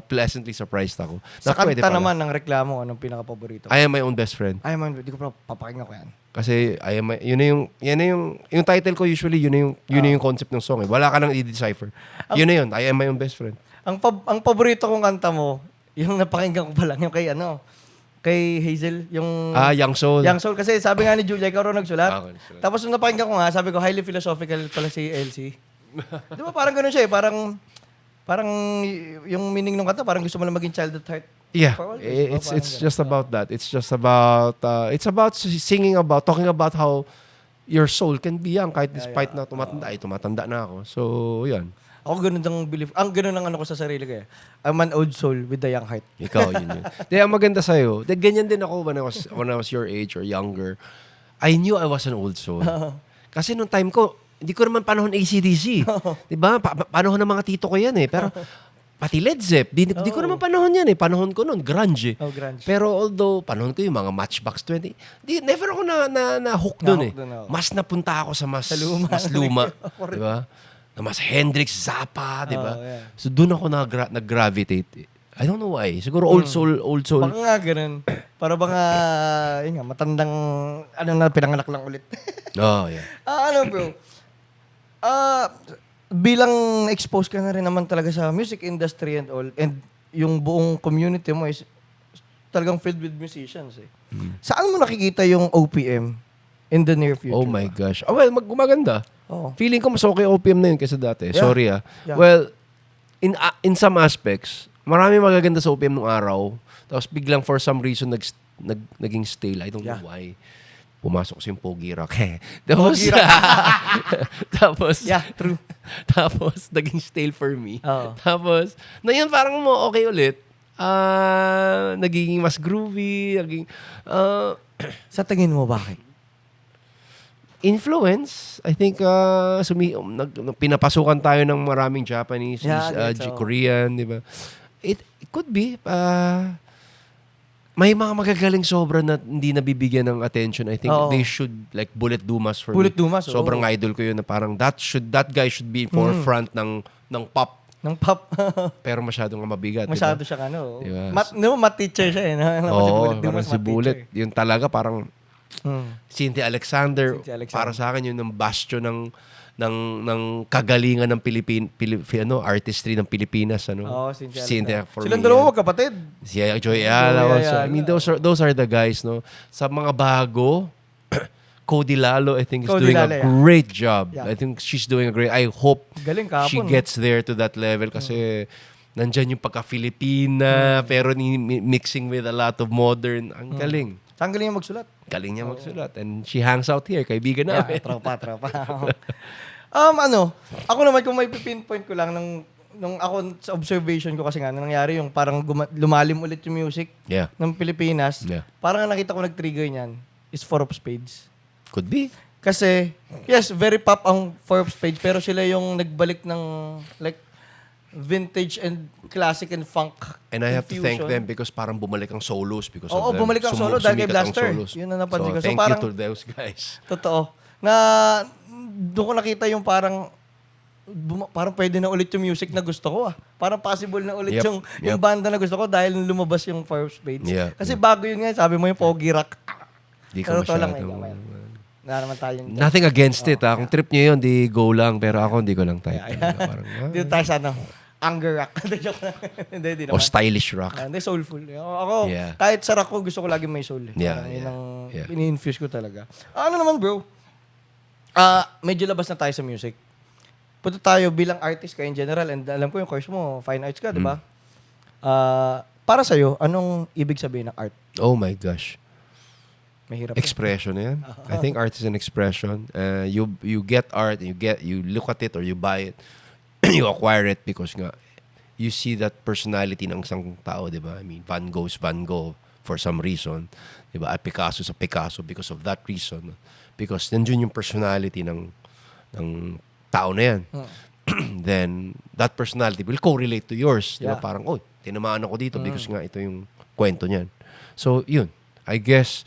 pleasantly surprised ako. Sa Pwede kanta pala. naman ng reklamo, anong pinaka-paborito? I Am My Own Best Friend. Ay, man, di ko pa papakinggan ko yan. Kasi yun na yung title ko usually, yun na yung concept ng song. Eh. Wala ka nang i-decipher. Yun na yun, I Am My Own Best Friend. Ang paborito kong kanta mo, yung napakinggan ko pa lang, yung kay Hazel, yung Young Soul. Young Soul. Kasi sabi nga ni Julia, ikaw raw nagsulat. Ako nagsulat. Tapos nung napakinggan ko nga, sabi ko, highly philosophical pala si Elsie. Di ba parang ganun siya eh, parang yung meaning ng kanta, parang gusto mo lang maging child at heart. Yeah, For always, di ba? it's Parang just about that. It's just about singing about, talking about how your soul can be young kahit despite na tumatanda na ako. So, yan. Ako ganun ang belief. Ang ganun ang ano ko sa sarili ko eh. I'm an old soul with a young heart. Ikaw, yun. Ang maganda sa'yo, ganyan din ako when I was your age or younger. I knew I was an old soul. Kasi nung time ko, hindi ko naman panahon AC/DC. Diba? Panahon ng mga tito ko yan eh. Pero pati Led Zepp, di ko naman panahon yan eh. Panahon ko nun, grunge eh. Oh, grunge. Pero although, panahon ko yung mga Matchbox 20, never ako na hook dun eh. Na-hook dun ako. Mas napunta ako sa mas luma. luma. Diba? Na mas Hendrix, Zappa, diba? yeah. So doon ako nag-gravitate. I don't know why. Siguro old soul. Baka nga ganun. Para baka, yun nga, matandang, pinanganak lang ulit. Oh, yeah. Bro? Bilang exposed ka na rin naman talaga sa music industry and all, and yung buong community mo is talagang filled with musicians eh. Saan mo nakikita yung OPM in the near future? Oh my gosh. Well, gumaganda. Oo. Feeling ko mas okay OPM na yun kaysa dati. Yeah. Sorry Yeah. Well, in some aspects, marami magaganda sa OPM nung araw. Tapos biglang for some reason naging stale. I don't know why. Pumasok si yung Pogi Rock. Tapos, tapos, Yeah, true. tapos, naging stale for me. Oo. Tapos, na yun parang mo okay ulit. Nagiging mas groovy. Sa tingin mo, bakit? Influence, I think pinapasukan tayo ng maraming Japanese, Korean, di ba? It could be may mga magagaling sobra na hindi nabibigyan ng attention. I think they should, like Bullet Dumas for Bullet me. Dumas, Sobrang idol ko yun na parang that guy should be forefront ng pop, Ng pop. pero masyadong mabigat. Masyado siya Diba? Math teacher siya eh. Parang si Bullet. Yun talaga parang Cynthia Alexander, Cynthia Alexander. para sa akin yun ng bastion ng kagalingan ng artistry ng Pilipinas, Cynthia for Silang me, dalawa magkapatid. si Joy Ayala Joy also. Ayala. I mean, those are the guys, no. Sa mga bago, Cody Lalo, I think is Cody doing Lalo, a great job. Yeah. I think she's doing a great. I hope Galing kahapon. she gets there to that level kasi nandyan yung pagka-Filipina pero mixing with a lot of modern. Ang galing. Saan galing yung magsulat? Galing niya magsulat. And she hangs out here, kaibigan namin. Tropa. Ako naman kung may pinpoint ko lang nung ako sa observation ko kasi nga nangyari yung parang lumalim ulit yung music Yeah. ng Pilipinas. Yeah. Parang nakita ko nag-trigger niyan is Four of Spades. Could be. Kasi, yes, very pop ang Four of Spades pero sila yung nagbalik ng like vintage and classic and funk. And I have to thank infusion. them because parang bumalik ang solos because Oo, of them. bumalik ang solo dahil kay Sumikat ang Blaster. solos. Yun ang napansin ko. So, Thank parang- you to those guys. Totoo. Na doon ko nakita yung parang pwede na ulit yung music na gusto ko. Parang possible na ulit Yep, yung banda na gusto ko dahil lumabas yung Four of Spades. Yeah, Kasi bago yun nga, sabi mo yung Pogi Rock. Di ko Pero to lang, masyado. Wala naman tayong... Nothing against it. Kung trip nyo yun, di go lang. Pero ako, hindi ko lang type. Parang, Dito tayo sa anger rock. Hindi, joke lang. Hindi o naman. stylish rock. Hindi, soulful. Ako, Yeah. kahit sa rock ko, gusto ko lagi may soul. Yeah, Yun ang yeah. ini-infuse ko talaga. Ano naman, bro? Medyo labas na tayo sa music. Punta tayo bilang artist ka in general, and alam ko yung course mo, fine arts ka, di ba? Para sa'yo, anong ibig sabihin ng art? Oh my gosh. Mahirap. Expression yan. I think art is an expression. You get art, you look at it or you buy it, you acquire it because nga you see that personality ng isang tao, 'di ba? I mean, Van Gogh for some reason, 'di ba? Picasso sa Picasso because of that reason. Because nandiyan yung personality ng tao na yan. Then that personality will correlate to yours, 'di ba? Yeah. Parang, tinamaan ako dito because nga ito yung kwento niyan. So, yun. I guess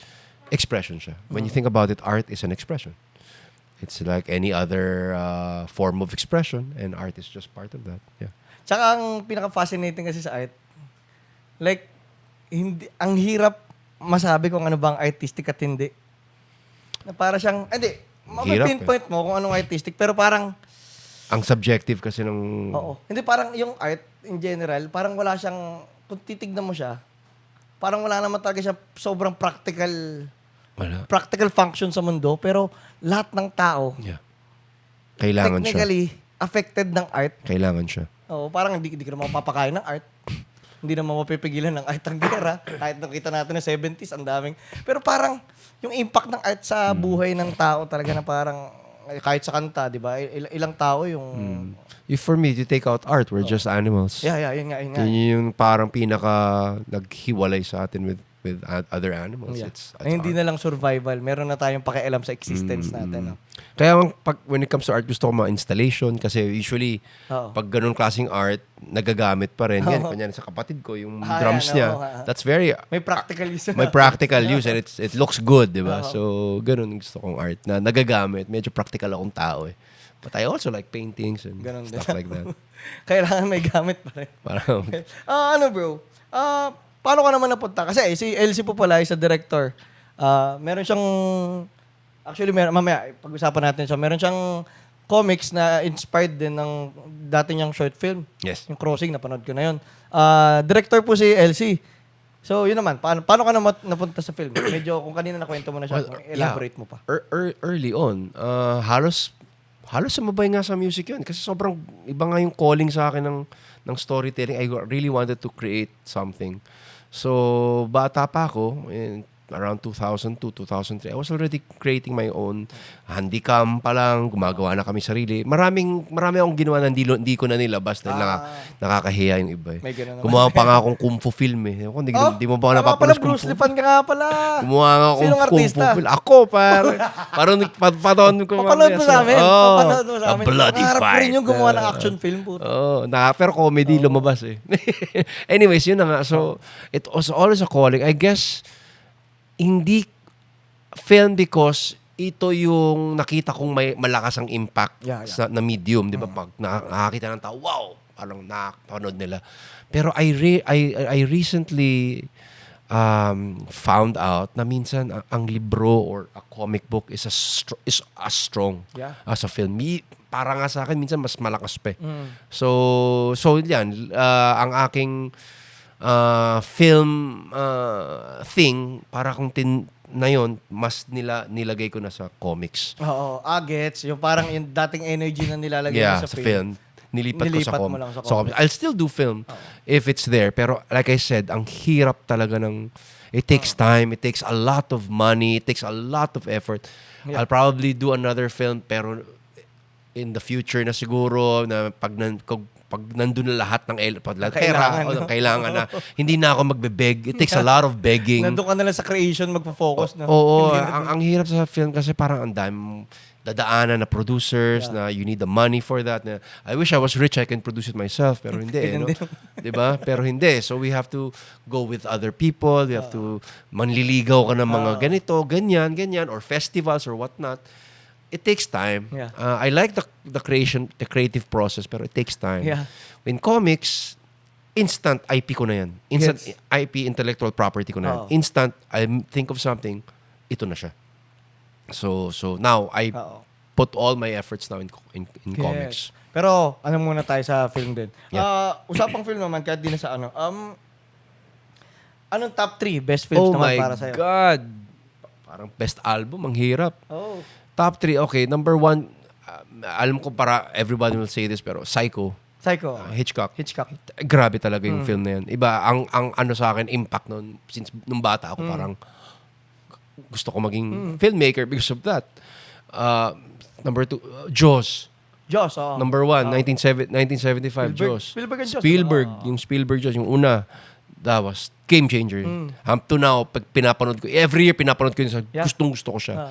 expression siya. When you think about it, art is an expression. It's like any other form of expression, and art is just part of that. Yeah. Tsaka ang pinaka-fascinating kasi sa art, like, ang hirap masabi kung ano bang artistic at hindi. Na para siyang, Hirap pinpoint mo kung anong artistic, pero parang, Ang subjective kasi ng... oo. Hindi, parang yung art, in general, parang wala siyang, kung titignan mo siya, parang wala naman talaga siya sobrang practical function sa mundo, pero lahat ng tao, Yeah. Kailangan siya. technically, affected ng art. Kailangan siya. Oo, parang hindi ka naman mapapakain ng art. Hindi naman mapipigilan ng art ang gera. Kahit nakita natin na 70s, ang daming. Pero parang, yung impact ng art sa buhay ng tao talaga na parang, kahit sa kanta, di ba? Ilang tao yung... If for me, to take out art, we're just animals. Yeah, yun nga. Yun yung parang pinaka naghiwalay sa atin with other animals. Yeah. It's Hindi art. na lang survival. Meron na tayong pakialam sa existence natin. No? Kaya when it comes to art, gusto ko mga installation kasi usually Oo. pag ganun klaseng art, nagagamit pa rin. Yan, kunyari sa kapatid ko, yung drums yan, niya, oo. that's very May practical use. may practical use and it looks good, di ba? So, ganun gusto kong art na nagagamit. Medyo practical akong tao eh. But I also like paintings and Ganun din. stuff like that. Kailangan may gamit pa rin. Parang, Ano bro? Paano ka naman napunta? Kasi si LC po pala is a director. Meron siyang... Actually, mamaya, pag-usapan natin siya. Meron siyang comics na inspired din ng dati niyang short film. yes. Yung Crossing, napanood ko na yun. Director po si LC. So, yun naman. Paano ka naman napunta sa film? Medyo, kung kanina nakwento mo na siya, Well, elaborate mo pa. Early on, halos sumabay nga sa music yun. Kasi sobrang iba nga yung calling sa akin ng storytelling. I really wanted to create something. So, bata pa ako, around 2002, 2003, I was already creating my own handycam pa lang, gumagawa na kami sarili. Marami akong ginawa na hindi ko na nilabas dahil nakakahiya yung iba. May ganun naman. Gumawa pa nga akong kung fu film eh. Ako, hindi mo ba ako napapanood kung Bruce fu? Lee fan ka nga pala. Gumawa nga akong Sinong kung fu artista? film. Ako, parang nagpapanood ko. Papanood mo sa amin. Oh, Papanood mo sa amin. A bloody Harap ko fight. rin yung gumawa ng action film po. Pero comedy lumabas eh. Anyways, yun na nga. So, it was always a calling. I guess, hindi film because ito yung nakita kong may malakas ang impact Yeah. na medium, 'di ba? Pag nakakita ng tao, wow, parang nakapanood nila. Pero I recently found out na minsan ang libro or a comic book is as strong Yeah. as a film. Para nga sa akin minsan mas malakas pa. So yan, ang aking film thing para kung na yun, mas nilagay ko na sa comics. Oo, gets. Yung parang yung dating energy na nilalagay mo Sa sa film. Nilipat ko sa mo lang sa comics. I'll still do film if it's there. Pero like I said, ang hirap talaga ng... It takes time. It takes a lot of money. It takes a lot of effort. Yeah. I'll probably do another film pero in the future na siguro na pag nandun na lahat ng pera o kailangan na hindi na ako magbe-beg. It takes a lot of begging. Nandun ka na lang sa creation, magpo-focus na. Oo, ang hirap sa film kasi parang ang dami dadaanan na producers na you need the money for that. Na, I wish I was rich, I can produce it myself. Pero hindi, no? Diba? Pero hindi. So we have to go with other people. We have to manliligaw ka ng mga ganito, ganyan, or festivals or whatnot. It takes time. Yeah. I like the creative process, pero it takes time. Yeah. In comics, instant IP ko na yan. Instant Yes. IP, intellectual property ko na yan. Oo. Instant, I think of something, ito na siya. So now I Oo. put all my efforts now in comics. Yes. Pero ano muna tayo sa film din. Yeah. Usapang film naman kahit di na sa ano. Anong top 3 best films Oh naman my para sa'yo? God! Parang best album, ang hirap. Oh. Top 3, okay. Number 1, alam ko para everybody will say this, pero Psycho. Psycho. Hitchcock. Hitchcock. Grabe talaga yung film na yun. Iba, ang ano sa akin, impact nun, since nung bata ako, parang gusto ko maging filmmaker because of that. Number 2, Jaws. Jaws, oh. Number 1, 1975, Jaws. Spielberg and Jaws. Spielberg, yung Spielberg Jaws, yung una, that was game changer. Up to now, pag pinapanood ko, every year pinapanood ko yun, Yeah. gustong-gusto ko siya.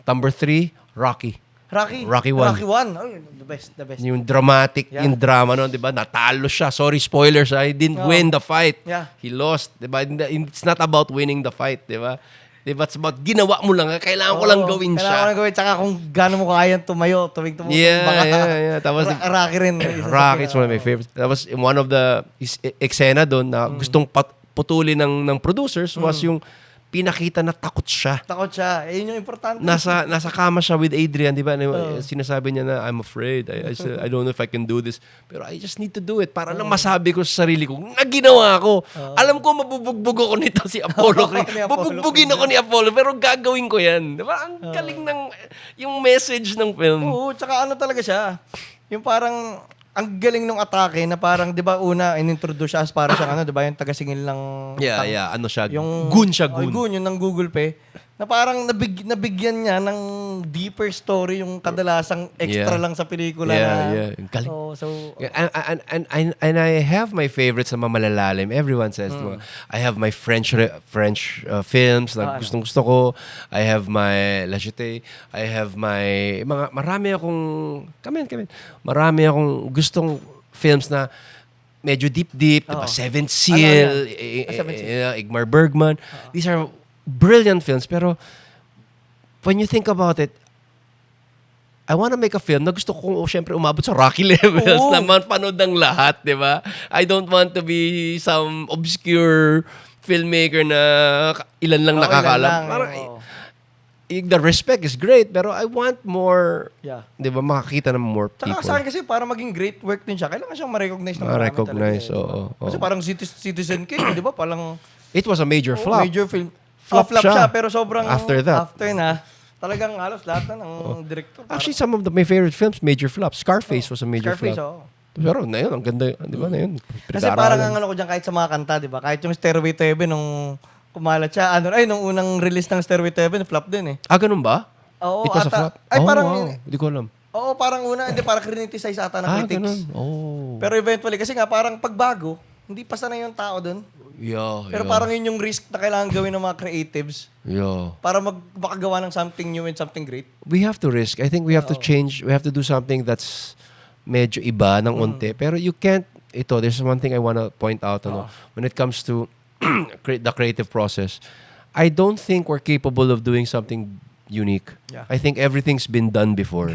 Number 3, Rocky. Rocky 1. Rocky 1. Rocky 1. Oh, the best, the best. Yung dramatic, Yeah. yung drama nun, di ba? Natalo siya. Sorry, spoilers. He didn't win the fight. Yeah. He lost. Di ba? It's not about winning the fight, di ba? Di ba? It's about ginawa mo lang. Kailangan ko lang gawin Kailangan ko siya. lang gawin. Tsaka kung gaano mo kayang tumayo, tuwing tumutumbang Yeah. Tapos, Rocky rin. Rocky is one of my favorites. That was one of the eksena doon na gustong putulin ng producers was yung pinakita na takot siya. Takot siya. Yun yung importante. Nasa kama siya with Adrian, di ba? Sinasabi niya na, I'm afraid. I don't know if I can do this. Pero I just need to do it. Para lang masabi ko sa sarili ko, naginawa ko. Alam ko, mabubugbog ako nito si Apollo Creed. Ni Apollo Bubugbugin ako ni Apollo, pero gagawin ko yan. Di ba? Ang galing ng, yung message ng film. Oo, tsaka ano talaga siya. Yung parang, ang galing nung atake na parang, di ba, una, inintroduce siya as para siyang ano, di ba, yung taga-singil ng... Yeah. Ano siya? Yung, Goon siya, Oh, goon. goon, yung ng Google Pay. Na parang nabigyan niya ng deeper story yung kadalasang extra Yeah. lang sa pelikula Yeah, na... yeah. Ang galing. So, And I have my favorites na mamalalalim. Everyone says, I have my French films na gustong-gusto ko. I have my La Jetée. I have my marami akong marami akong gustong films na medyo deep, diba? Seventh Seal, Seventh Seal. Ingmar Bergman. These are brilliant films, pero when you think about it, I want to make a film na gusto ko syempre umabot sa Rocky levels Oo. na mapanood ng lahat, di ba? I don't want to be some obscure filmmaker na ilan lang nakakaalam. Parang, the respect is great, pero I want more, yeah. di ba, makakita ng more Tsaka people. sa akin kasi para maging great work din siya, kailangan siyang ma-recognize ng marami Ma-recognize, talaga. oo. Kasi parang Citizen Kane, di ba? Palang It was a major flop. major film. Flop Flop siya. siya, pero sobrang After that. After na, talagang halos lahat na ng director. Actually, some of my favorite films, major flops. Scarface was a major Scarface, flop. oo. Pero na yun, ang ganda, di ba na yun? Kasi parang ang ano ko dyan, kahit sa mga kanta, di ba? Kahit yung Stairway to Heaven, nung kumalat siya, nung unang release ng Stairway to Heaven, flop din eh. Ganun ba? Oo, It was a ata. flop? Ay, parang, wow. Hindi ko alam. oo, parang una, hindi, parang criticize ata ng critics. Ganun. Oh. Pero eventually, kasi nga, parang pagbago, hindi pa sanay yung tao doon. Yeah, Pero parang yun yung risk na kailangan gawin ng mga creatives Yeah. para makagawa ng something new and something great. We have to risk. I think we have to change. We have to do something that's medyo iba ng unti. Pero you can't, there's one thing I want to point out. When it comes to the creative process, I don't think we're capable of doing something unique. Yeah. I think everything's been done before.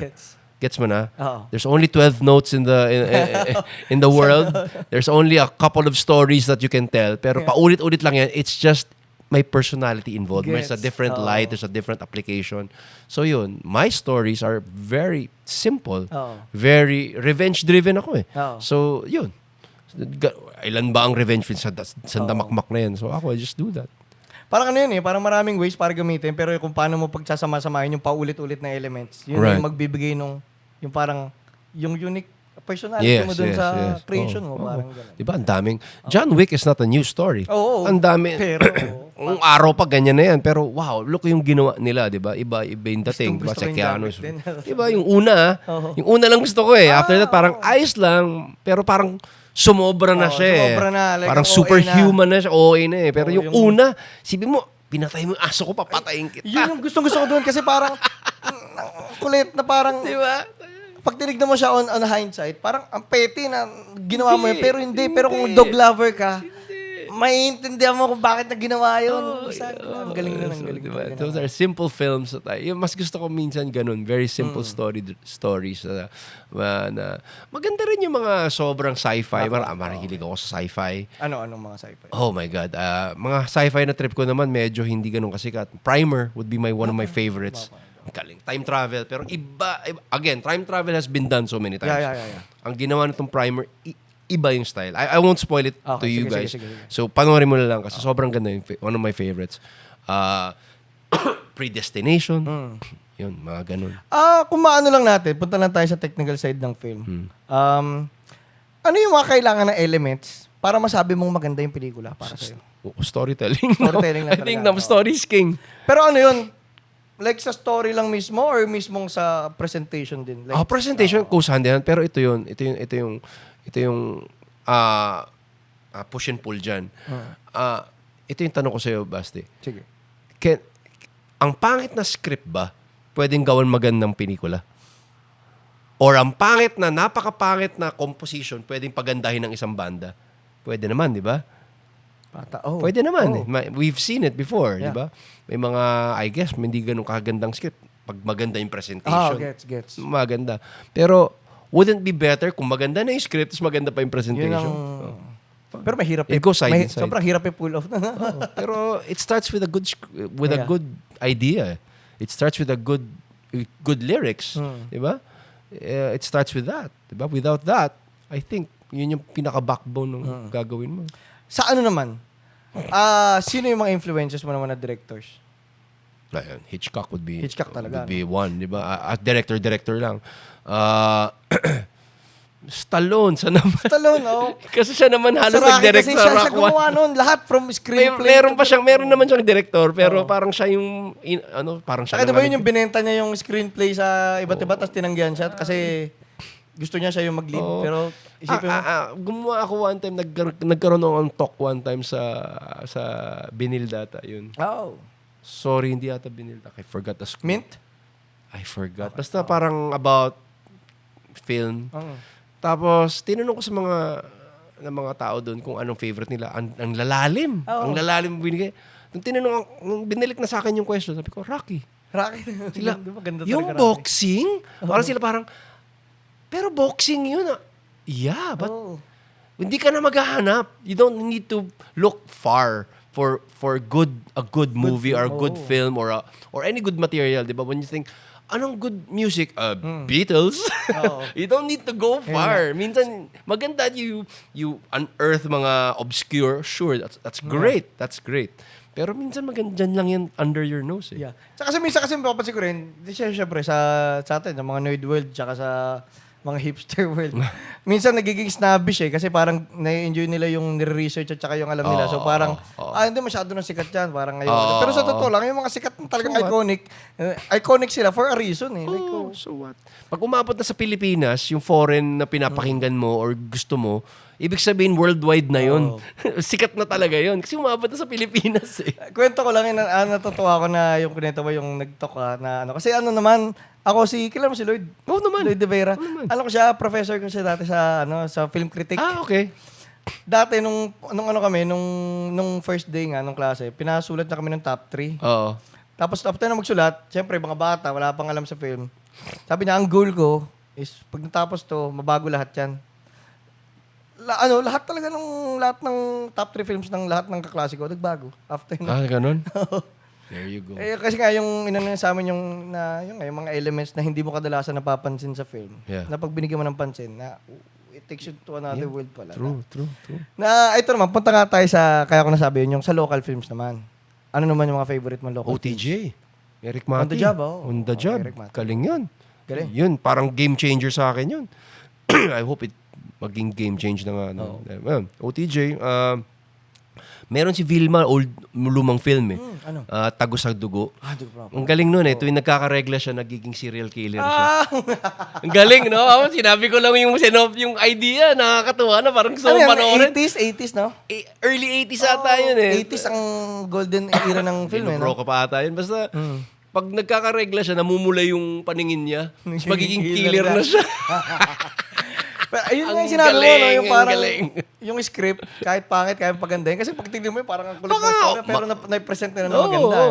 Gets mo na? Oo. There's only 12 notes in the world. There's only a couple of stories that you can tell. Pero paulit-ulit lang yan. It's just my personality involved. There's a Gets. different light. There's a different application. So yun, my stories are very simple. Oo. Very revenge-driven ako eh. Oo. So yun. Ilan ba ang revenge films sa damakmak na yan? So ako, I just do that. Parang ano yun eh, parang maraming ways para gamitin, pero kung paano mo pagsasama-samahin yung paulit-ulit na elements, yun Right. yung magbibigay nung, yung parang, yung unique personality mo dun sa creation mo. Parang gano'n. Diba, ang daming... John Wick is not a new story. Oo. Ang dami... Pero, Ang araw pa ganyan na yan. Pero wow, look yung ginawa nila, di ba? Iba yung dating. Diba? Gusto ko Sa yung Keanu. John Wick din. Di ba? Yung una, Oo. yung una lang gusto ko eh. After that, parang ayos lang. Pero parang sumobra na siya eh. sumobra na. Like, parang OA superhuman na siya. OA na eh. Pero Oo, yung yung- una, sabi mo, pinatay mo yung aso ko, papatayin kita. yun yung gustong-gusto ko doon kasi parang, kulit na parang, Di ba? pag tinignan mo siya on hindsight, parang ang petty na ginawa mo yun, pero hindi. Pero kung Hindi. dog lover ka, maiintindihan mo kung bakit na ginawa yun. Ang galing nun, ang galing. Diba? nun. Those are simple films. Yung mas gusto ko minsan ganun. Very simple stories. Na maganda rin yung mga sobrang sci-fi. Mahilig ako sa sci-fi. Anong mga sci-fi? Oh my God. Mga sci-fi na trip ko naman, medyo hindi ganun kasikat. Primer would be one of my favorites. Galing. Time travel. Pero again, time travel has been done so many times. Yeah. Ang ginawa nitong primer, iba yung style. I won't spoil it to Okay, you sige, guys. sige. So, panoorin mo na lang kasi sobrang ganda yung one of my favorites. Predestination. Yun, mga ganun. Kung maano lang natin, punta lang tayo sa technical side ng film. Ano yung mga kailangan ng elements para masabi mong maganda yung pelikula para sa'yo? Storytelling. Storytelling lang I think talaga. story is king. Pero ano yun? Like sa story lang mismo or mismong sa presentation din? Like, Presentation goes hand in hand, pero ito yung push and pull dyan. Ito yung tanong ko sa'yo, Basti. Sige. Ang pangit na script ba pwedeng gawan magandang pelikula? Or ang pangit na, napakapangit na composition pwedeng pagandahin ng isang banda? Pwede naman, di ba? Pwede naman. We've seen it before, di ba? May mga, I guess, hindi ganun kagandang script. Pag maganda yung presentation. Gets. Maganda. Pero, wouldn't be better kung maganda na yung script tapos maganda pa yung Yun presentation? ang... Pero mahirap It goes side and side. Sobrang hirap i-pull off. Pero it starts with a good a good idea. It starts with a good lyrics, 'di ba? It starts with that, 'di ba? Without that, I think yun yung pinaka-backbone ng gagawin mo. Sa ano naman? Sino yung mga influences mo naman na directors? Ayun, Hitchcock would be talaga, would be one, 'di ba? At director lang. Stallone, Kasi siya naman halos nag-direct kasi sa siya Rock gumawa One. nun. Lahat from screenplay. Meron naman siyang director, pero parang siya yung, parang siya Saka diba naman yun yung binenta niya yung screenplay sa iba't iba, tapos tinanggihan siya kasi gusto niya siya yung mag-lead. Oo. Pero isipin mo, gumawa ako one time, nagkaroon ako ng talk one time sa Binil data, yun. Sorry, hindi ata Binil data. I forgot the school. Mint? I forgot. Basta parang about film. Tapos, tinanong ko sa mga tao doon kung anong favorite nila. Ang lalalim. Ang lalalim binigay. Nung binalik na sa akin yung question, sabi ko, Rocky. Sila, Ganda yung talaga, boxing? Parang sila pero boxing yun. Yeah, but hindi ka na maghahanap. You don't need to look far for a good movie or a good film or any good material, di ba? When you think, anong good music? Beatles. You don't need to go far. Minsan, maganda you unearth mga obscure. Sure, that's great. That's great. Pero minsan maganda lang yan under your nose. Yeah. Kasi minsan mapapansin ko rin, siyempre sa atin, sa mga nerd world, tsaka sa mga hipster world. Minsan nagiging snobbish kasi parang na-enjoy nila yung nire-research at saka yung alam nila. So parang, hindi masyado na sikat yan. Parang ngayon. Pero sa totoo lang, yung mga sikat na talagang iconic sila for a reason. Like, so what? Pag umabot na sa Pilipinas, yung foreign na pinapakinggan mo or gusto mo, ibig sabihin worldwide na yun. Sikat na talaga yun. Kasi umabot na sa Pilipinas Kwento ko lang yun, natutuwa ko na yung kunento mo yung nag-talk na ano. Kasi naman, ako kilala mo si Lloyd? Oo naman. Lloyd de Vera. Alam ko siya, professor ko siya dati sa film critic. Okay. Dati nung first day nga nung klase, pinasulat na kami ng top 3. Oo. Tapos after na magsulat, syempre mga bata, wala pang alam sa film. Sabi niya, ang goal ko is pag natapos to, mabago lahat 'yan. Lahat talaga lahat ng top 3 films ng lahat ng kaklase ko nagbago after na. Ganun? There you go. Kasi nga yung inano sa amin yung mga elements na hindi mo kadalasan napapansin sa film. Yeah. Na pag binigyan mo ng pansin na it takes you to another world pala. True. Na ito naman, punta nga tayo kaya ko nasabi yun, yung sa local films naman. Ano naman yung mga favorite mo local films? OTJ. Eric Mati. On the Job, On the Job. Eric Mati. Galing yun. Galing. Yun, parang game changer sa akin yun. I hope it maging game change na nga. OTJ. Meron si Vilma, lumang film Ano? Tago sa Dugo. Dugo. Ang galing nun Tuwing nagkakaregla siya, nagiging serial killer siya. Ang galing, no? Sinabi ko lang yung idea. Nakakatuwa na. Parang gusto Ano mong yan? panoorin. 80s, no? Early 80s ata yun 80s ang golden era ng film, Bro ka pa ata yun. Basta, pag nagkakaregla siya, namumula yung paningin niya. Tapos magiging killer na siya. Pero ayun nga Ang yung sinabi mo, no? galing, Yung ang parang, galing. yung script, kahit pangit, kahit pagandahin. Kasi pag tignan mo yun, parang ang kulit ng story, pero na-present na maganda.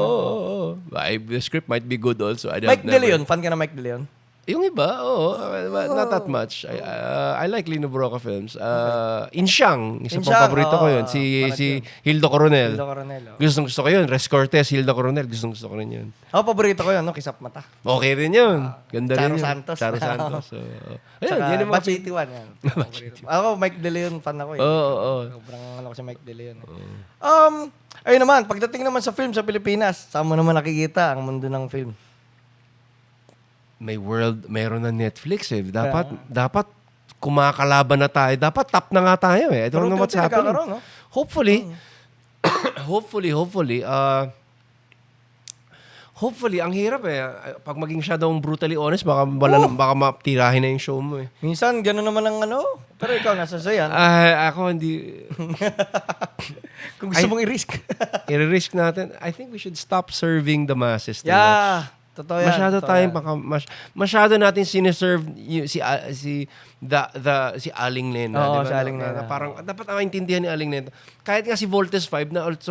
The script might be good also. Mike De Leon, fan ka na Mike De Leon? Yung iba, oo. Not that much. I like Lino Brocka films. Insyang, isa pang Insyang, paborito ko oo, yun. parang Si Hildo Coronel. Hildo Coronel. Gusto ko yun. Res Cortez, Hildo Coronel. Gusto ko rin yun. Ako, paborito ko yun, no? Kisap Mata. Okay rin yun. Ganda Charo rin yun. Santos. Charo Santos. So, ayun, Tsaka, yun yung mga... Batch 81 yan. Paborito ko. Ako, Mike De Leon fan ako eh. Oo. Sobrang ano ko si Mike De Leon. Ayun naman, pagdating naman sa film sa Pilipinas, saan mo naman nakikita ang mundo ng film? Meron na Netflix eh. Dapat kumakalaban na tayo. Dapat top na nga tayo eh. I don't know what's happening. No? Hopefully, hopefully, ang hirap eh. Pag maging siya daw brutally honest, baka matirahin na yung show mo eh. Minsan, gano'n naman ang ano. Pero ikaw, nasa sayan. Ako hindi... Kung gusto mong i-risk. I-risk natin. I think we should stop serving the masses. too much. Yeah. Totoo yan. Masyado natin sineserve si Aling Lena, Oo, di ba? si Aling Lena. Na parang dapat maintindihan ni Aling Lena. Kahit nga si Voltes 5 na it's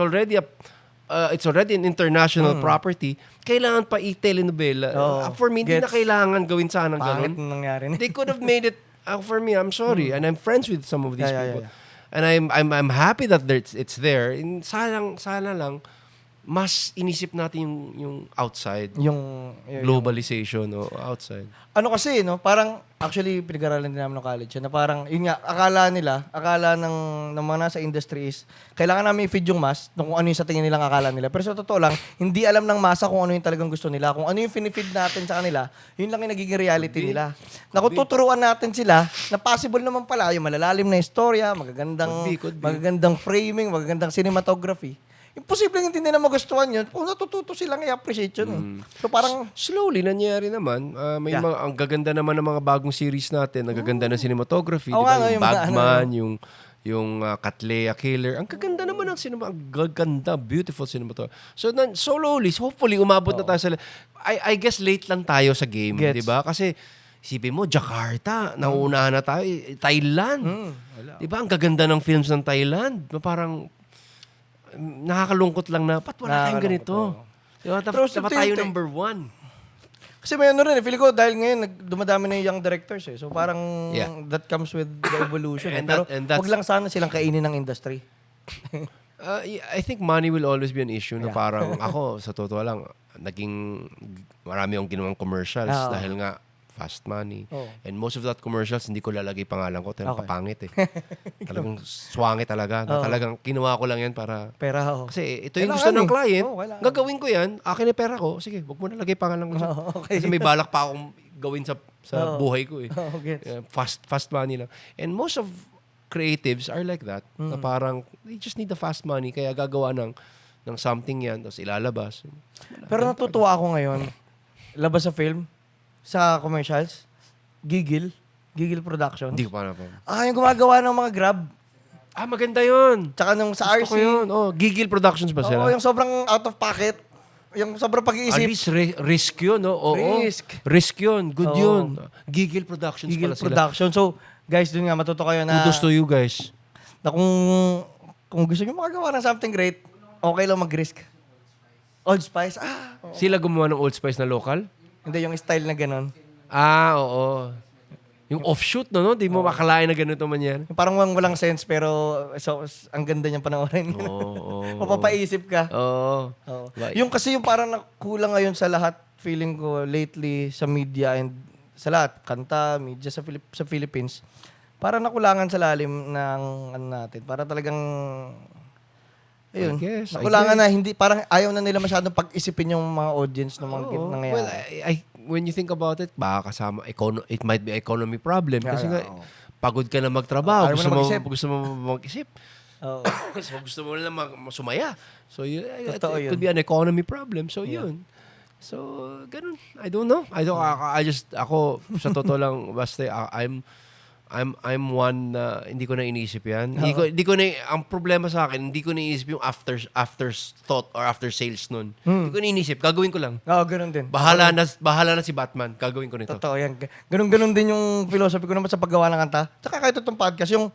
already an international property, kailangan pa i-telenovela. For me, hindi na kailangan gawin sana Pangit ganun. na nangyari. They could have made it for me. I'm sorry, and I'm friends with some of these people. Yeah. And I'm happy that it's there. And sana lang mas inisip natin yung outside. Yung Globalization o outside. ano kasi, no? Parang, actually, pinag-aralan din namin ng college na parang, yun nga, akala ng mga nasa industry is, kailangan namin i-feed yung mass kung ano yung sa tingin nilang akala nila. Pero sa totoo lang, hindi alam ng masa kung ano yung talagang gusto nila. Kung ano yung finifeed natin sa kanila, yun lang yung nagiging reality nila. Na kung tuturuan natin sila, na possible naman pala, yung malalalim na istorya, Could be. magagandang framing, magagandang cinematography. Imposible hindi nila magustuhan yun kung natututo silang i-appreciate yun eh. So parang... Slowly, nangyari naman. Ang gaganda naman ng mga bagong series natin. Ang gaganda ng cinematography. Oo Diba? nga, Yung yung mga Bagman, yung Katlea Killer. Ang gaganda naman ng cinema. Ang gaganda, beautiful cinematography. So slowly, hopefully, umabot na tayo sa... I guess late lang tayo sa game. Gets. Diba? Kasi isipin mo, Jakarta, nauunahan na tayo. Thailand. Diba? Ang gaganda ng films ng Thailand. Parang... nakakalungkot lang na, ba't wala tayong ganito? Diba? Dapat tayo number one. Kasi may ano rin, feeling ko dahil ngayon dumadami na yung young directors eh. So parang that comes with the evolution. Pero wag lang sana silang kainin ng industry. I think money will always be an issue na parang ako, sa totoo lang, marami akong ginawang commercials dahil nga fast money. And most of that commercials, hindi ko lalagay pangalan ko. Talagang kapangit eh. Talagang swangit talaga. Talagang kinuha ko lang yan para... Pera Kasi ito yung gusto ng client. Gagawin ko yan. Akin na pera ko. Sige, wag mo na lagay pangalan ko. Kasi may balak pa akong gawin sa buhay ko eh. Fast money lang. And most of creatives are like that. Na parang, they just need the fast money. Kaya gagawa ng something yan. Tapos ilalabas. Pero natutuwa ako ngayon. Labas sa film. Sa commercials, Gigil Production. Hindi ko pa na po. Yung gumagawa ng mga Grab. Maganda yun. Tsaka nung sa Gusto RC. ko yun. Gigil Productions ba sila? Yung sobrang out of pocket. Yung sobrang pag-iisip. At least risk yun, no? Risk yun. Good yun. Gigil Productions Gigil pala sila. Production. So, guys, dun nga, matuto kayo na... Kudos to you guys. Na kung gusto nyo makagawa ng something great, okay lang mag-risk. Old Spice. Sila gumawa ng Old Spice na local? Hindi, yung style na gano'n. Oo. Yung offshoot, no? Di mo makalain na ganito man yan. Yung parang walang sense, pero ang ganda niyang panoorin. Mapapaisip ka. Oo. Yung kasi yung parang nakulang ngayon sa lahat, feeling ko lately sa media and sa lahat, kanta, media sa Philippines, parang nakulangan sa lalim ng ano natin. Para talagang ayun. Nakulangan na hindi parang ayaw na nila masyadong pag-isipin yung mga audience ng mga nangyayari. Well, when you think about it, baka kasama it might be economy problem kasi nga pagod ka na magtrabaho, gusto mo mag-isip. Gusto mo lang sumaya. So it could be an economy problem. So yun. So ganun. I don't know. Ako sa totoo lang basta I'm one na hindi ko na iniisip yan. Hindi ko na, ang problema sa akin, hindi ko na iniisip yung after thought or after sales nun. Hindi ko na iniisip. Gagawin ko lang. Ganun din. Bahala na si Batman. Gagawin ko nito. Totoo yan. Ganun din yung philosophy ko naman sa paggawa ng kanta. Tsaka kahit itong podcast, yung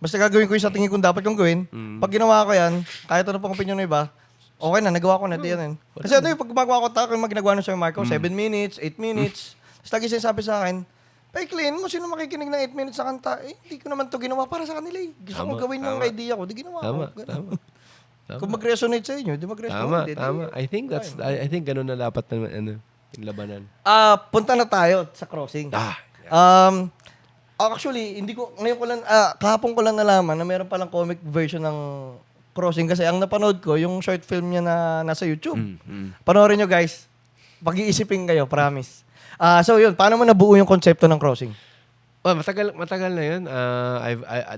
basta gagawin ko yung sa tingin kong dapat kong gawin. Pag ginawa ko yan, kahit ano pang opinion ng iba, okay na, nagawa ko na. Yan. Kasi ano yung pag gumagawa ko kung ginagawa ng Sir Marco, 7 minutes, 8 minutes, Tapos lagi sinasabi sa akin, Paiklin mo, sino makikinig ng 8 minutes sa kanta? Hindi ko naman to ginawa para sa kanila eh. Gusto kong gawin yung idea ko, di ginawa Tama, ko. tama. Kung mag-resonate sa inyo, di mag-resonate. Tama. I think ganun na dapat na yung labanan. Punta na tayo sa crossing. Actually, kahapon ko lang nalaman na meron palang comic version ng crossing kasi ang napanood ko, yung short film niya na nasa YouTube. Panoorin nyo guys. Pag-iisipin kayo, promise. So yun, paano mo nabuo yung konsepto ng crossing? Well, matagal na yun.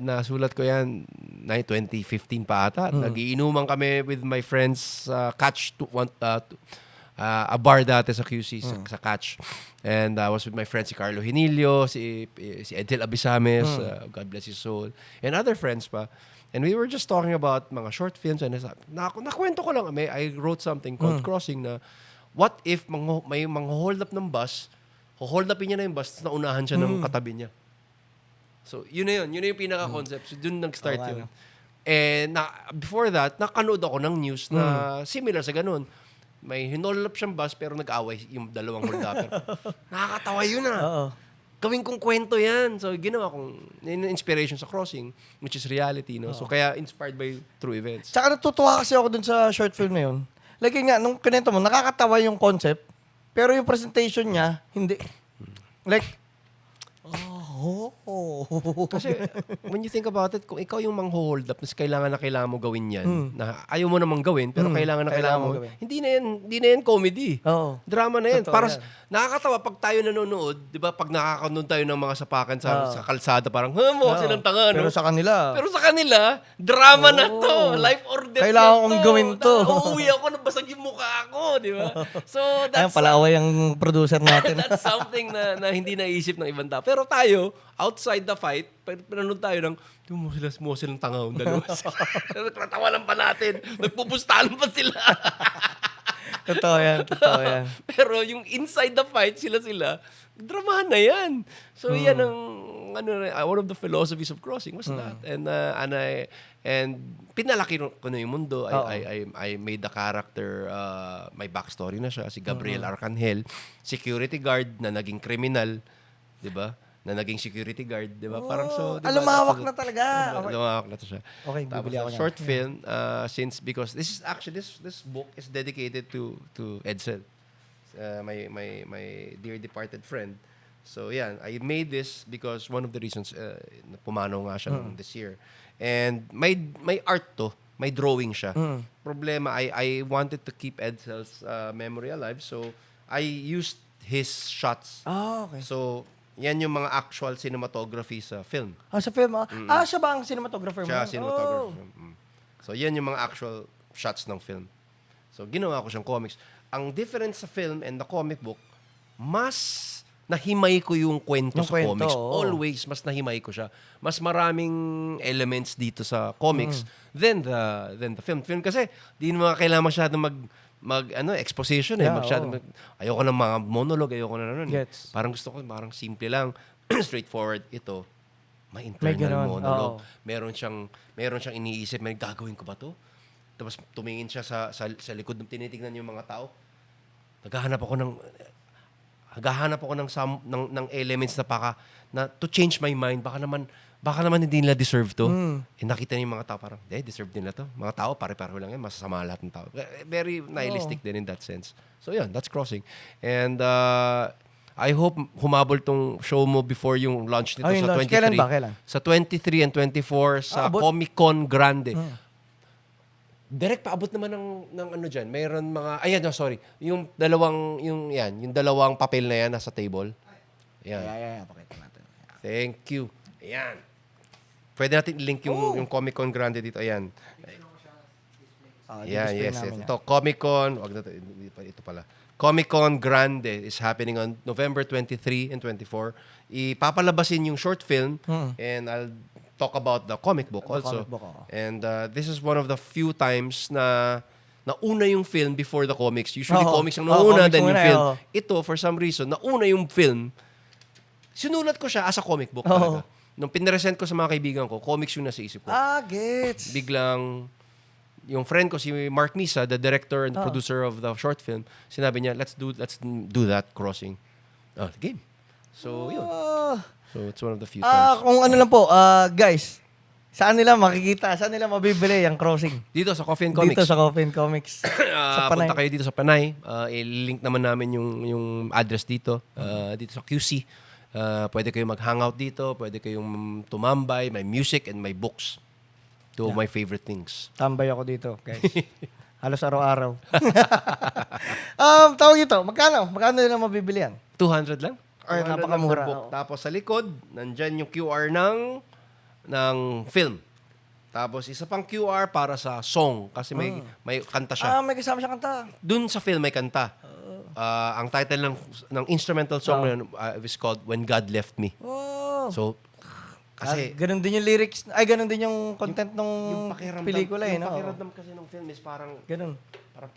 Nasulat ko yan 2015 pa ata. Nagiinuman kami with my friends sa Catch, a bar dati sa QC, sa Catch. And I was with my friends si Carlo Hinilio, si Edel Abisames, God bless his soul, and other friends pa. And we were just talking about mga short films. And nakwento ko lang, I wrote something called Crossing na what if may hold up ng bus, hold upin niya na yung bus, tapos naunahan siya ng katabi niya. So, yun na yung pinaka-concept. So, dun nag-start yun. And before that, nakanood ako ng news na similar sa ganun. May hinold up siyang bus pero nag-away yung dalawang hold upper. Nakakatawa yun Gawin kong kwento yan. So, ginawa kong inspiration sa Crossing, which is reality, no? So, kaya inspired by true events. Tsaka natutuwa kasi ako dun sa short film na yun. Like yun nga, nung kinento mo, nakakatawa yung concept, pero yung presentation niya, hindi. Like, Kasi when you think about it, kung ikaw yung mang-hold up, mas kailangan mo gawin yan, na ayaw mo namang gawin, pero kailangan mo gawin. Hindi na yan comedy. Oo. Drama na yan. Totoo Para yan. nakakatawa pag tayo nanonood, di ba, pag nakakanood tayo ng mga sapakan sa kalsada, parang, silang tanga, no? Pero sa kanila, drama na to. Life or death kailangan na kong gawin to. Uuwi ako, nabasag yung mukha ko, di ba? So, ayun, palaway ang producer natin. that's something na hindi naisip ng ibang tao. Pero tayo, outside the fight, pinanood tayo ng, mo silang tanga, dalawa sila. Nagtatawanan pa natin. Nagpupustahan pa sila. Totoo yan. Pero yung inside the fight, sila, dramahan na yan. So, yan ang, one of the philosophies of Crossing was that. And pinalaki ko na yung mundo. I made the character, may backstory na siya, si Gabriel Arcangel, security guard na naging criminal, di ba? Na naging security guard, di ba? Parang so, di ba? Lumawak na talaga. Okay. Lumawak na to siya. Okay, bibili ako niyan. Short film, because this book is dedicated to Edsel, my dear departed friend. So, yan. I made this because one of the reasons, pumanaw nga siya this year. And may art to. May drawing siya. Problema, I wanted to keep Edsel's memory alive. So, I used his shots. Okay. So, yan yung mga actual cinematography sa film. Sa film, siya ba ang cinematographer mo? Siya cinematographer. So, yan yung mga actual shots ng film. So, ginawa ko siyang comics. Ang difference sa film and the comic book, mas nahimay ko yung kwento sa comics. Always, mas nahimay ko siya. Mas maraming elements dito sa comics than the film. Film kasi, di naman kailangan masyadong exposition ayoko ng mga monologue, ayoko na nun. Gets. Parang gusto ko, parang simple lang, straightforward. Ito, may May internal ganon, monologue. Meron siyang iniisip, may gagawin ko ba to? Tapos tumingin siya sa likod ng tinitingnan yung mga tao. Naghahanap ako ng elements na to change my mind. Baka naman hindi nila deserve to. Nakita niyo yung mga tao parang, deserve nila to. Mga tao, pare-pareho lang yan. Masasama lahat ng tao. Very nihilistic din in that sense. So, yun, that's Crossing. And I hope humabol tong show mo before yung launch nito sa 23. Kailan ba? Kailan? Sa 23 and 24 sa Comic-Con Grande. Direct paabot naman ng ano dyan. Mayroon mga, yung dalawang papel na yan nasa table. Ayan. Pakita natin. Thank you. Ayan. Pwede natin i-link yung Comic-Con Grande dito. Ayan. Ayan, yes. Ito, Comic-Con. Ito pala. Comic-Con Grande is happening on November 23 and 24. Ipapalabasin yung short film and I'll talk about the comic book also. And this is one of the few times na nauna yung film before the comics. Usually comics ang nauna than yung film. Ito, for some reason, nauna yung film. Sinulat ko siya as a comic book talaga. Nung pinresent ko sa mga kaibigan ko, comics yung nasa isip ko. Gets. Biglang, yung friend ko, si Mark Misa, the director and the producer of the short film, sinabi niya, let's do that Crossing. Oh, the game. So, yun. So, it's one of the few times. Kung ano lang po, guys, saan nila makikita, saan nila mabibili ang Crossing? Dito sa Coffee and Comics. Dito sa Coffee and Comics. Sa Panay. Punta kayo dito sa Panay. I-link naman namin yung address dito. Dito sa QC. Pwede kayong mag-hangout dito. Pwede kayong tumambay. May music and may books. Two of my favorite things. Tambay ako dito, guys. Halos araw-araw. Tawag ito, magkano? Magkano nila mabibili yan? 200 lang. Ay, 200 lang napakamura. per book. Tapos sa likod, nandyan yung QR ng film. Tapos isa pang QR para sa song kasi may kanta siya. May kasama siya kanta. Dun sa film may kanta. Ang title ng instrumental song na yun, is called When God Left Me. Oh. So kasi Ganun din yung lyrics, ganun din yung content ng pelikula yung no? pakiramdam kasi ng film is parang Ganun. parang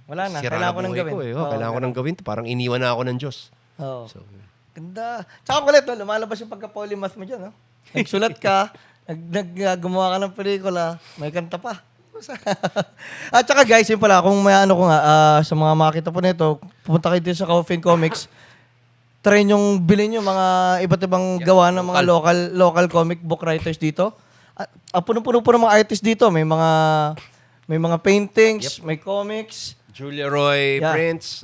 Wala na, sira kailangan ko nang buhay gawin. ko, kailangan ko nang gawin to. Parang iniwan na ako ng Diyos. Oo. So, Ganda. Tsaka kulit, no? Lumalabas yung pagka-polymath mo dyan. No? Nagsulat ka, gumawa ka ng pelikula, may kanta pa. At saka guys, yun pala, kung may ano ko nga, sa mga makita po nito, pupunta kayo dito sa Coffee and Comics, try nyong bilhin yung mga iba't ibang gawa ng mga local comic book writers dito. Puno-puno po ng mga artists dito. May mga paintings, may comics. Julia Roy, Yeah. Prince,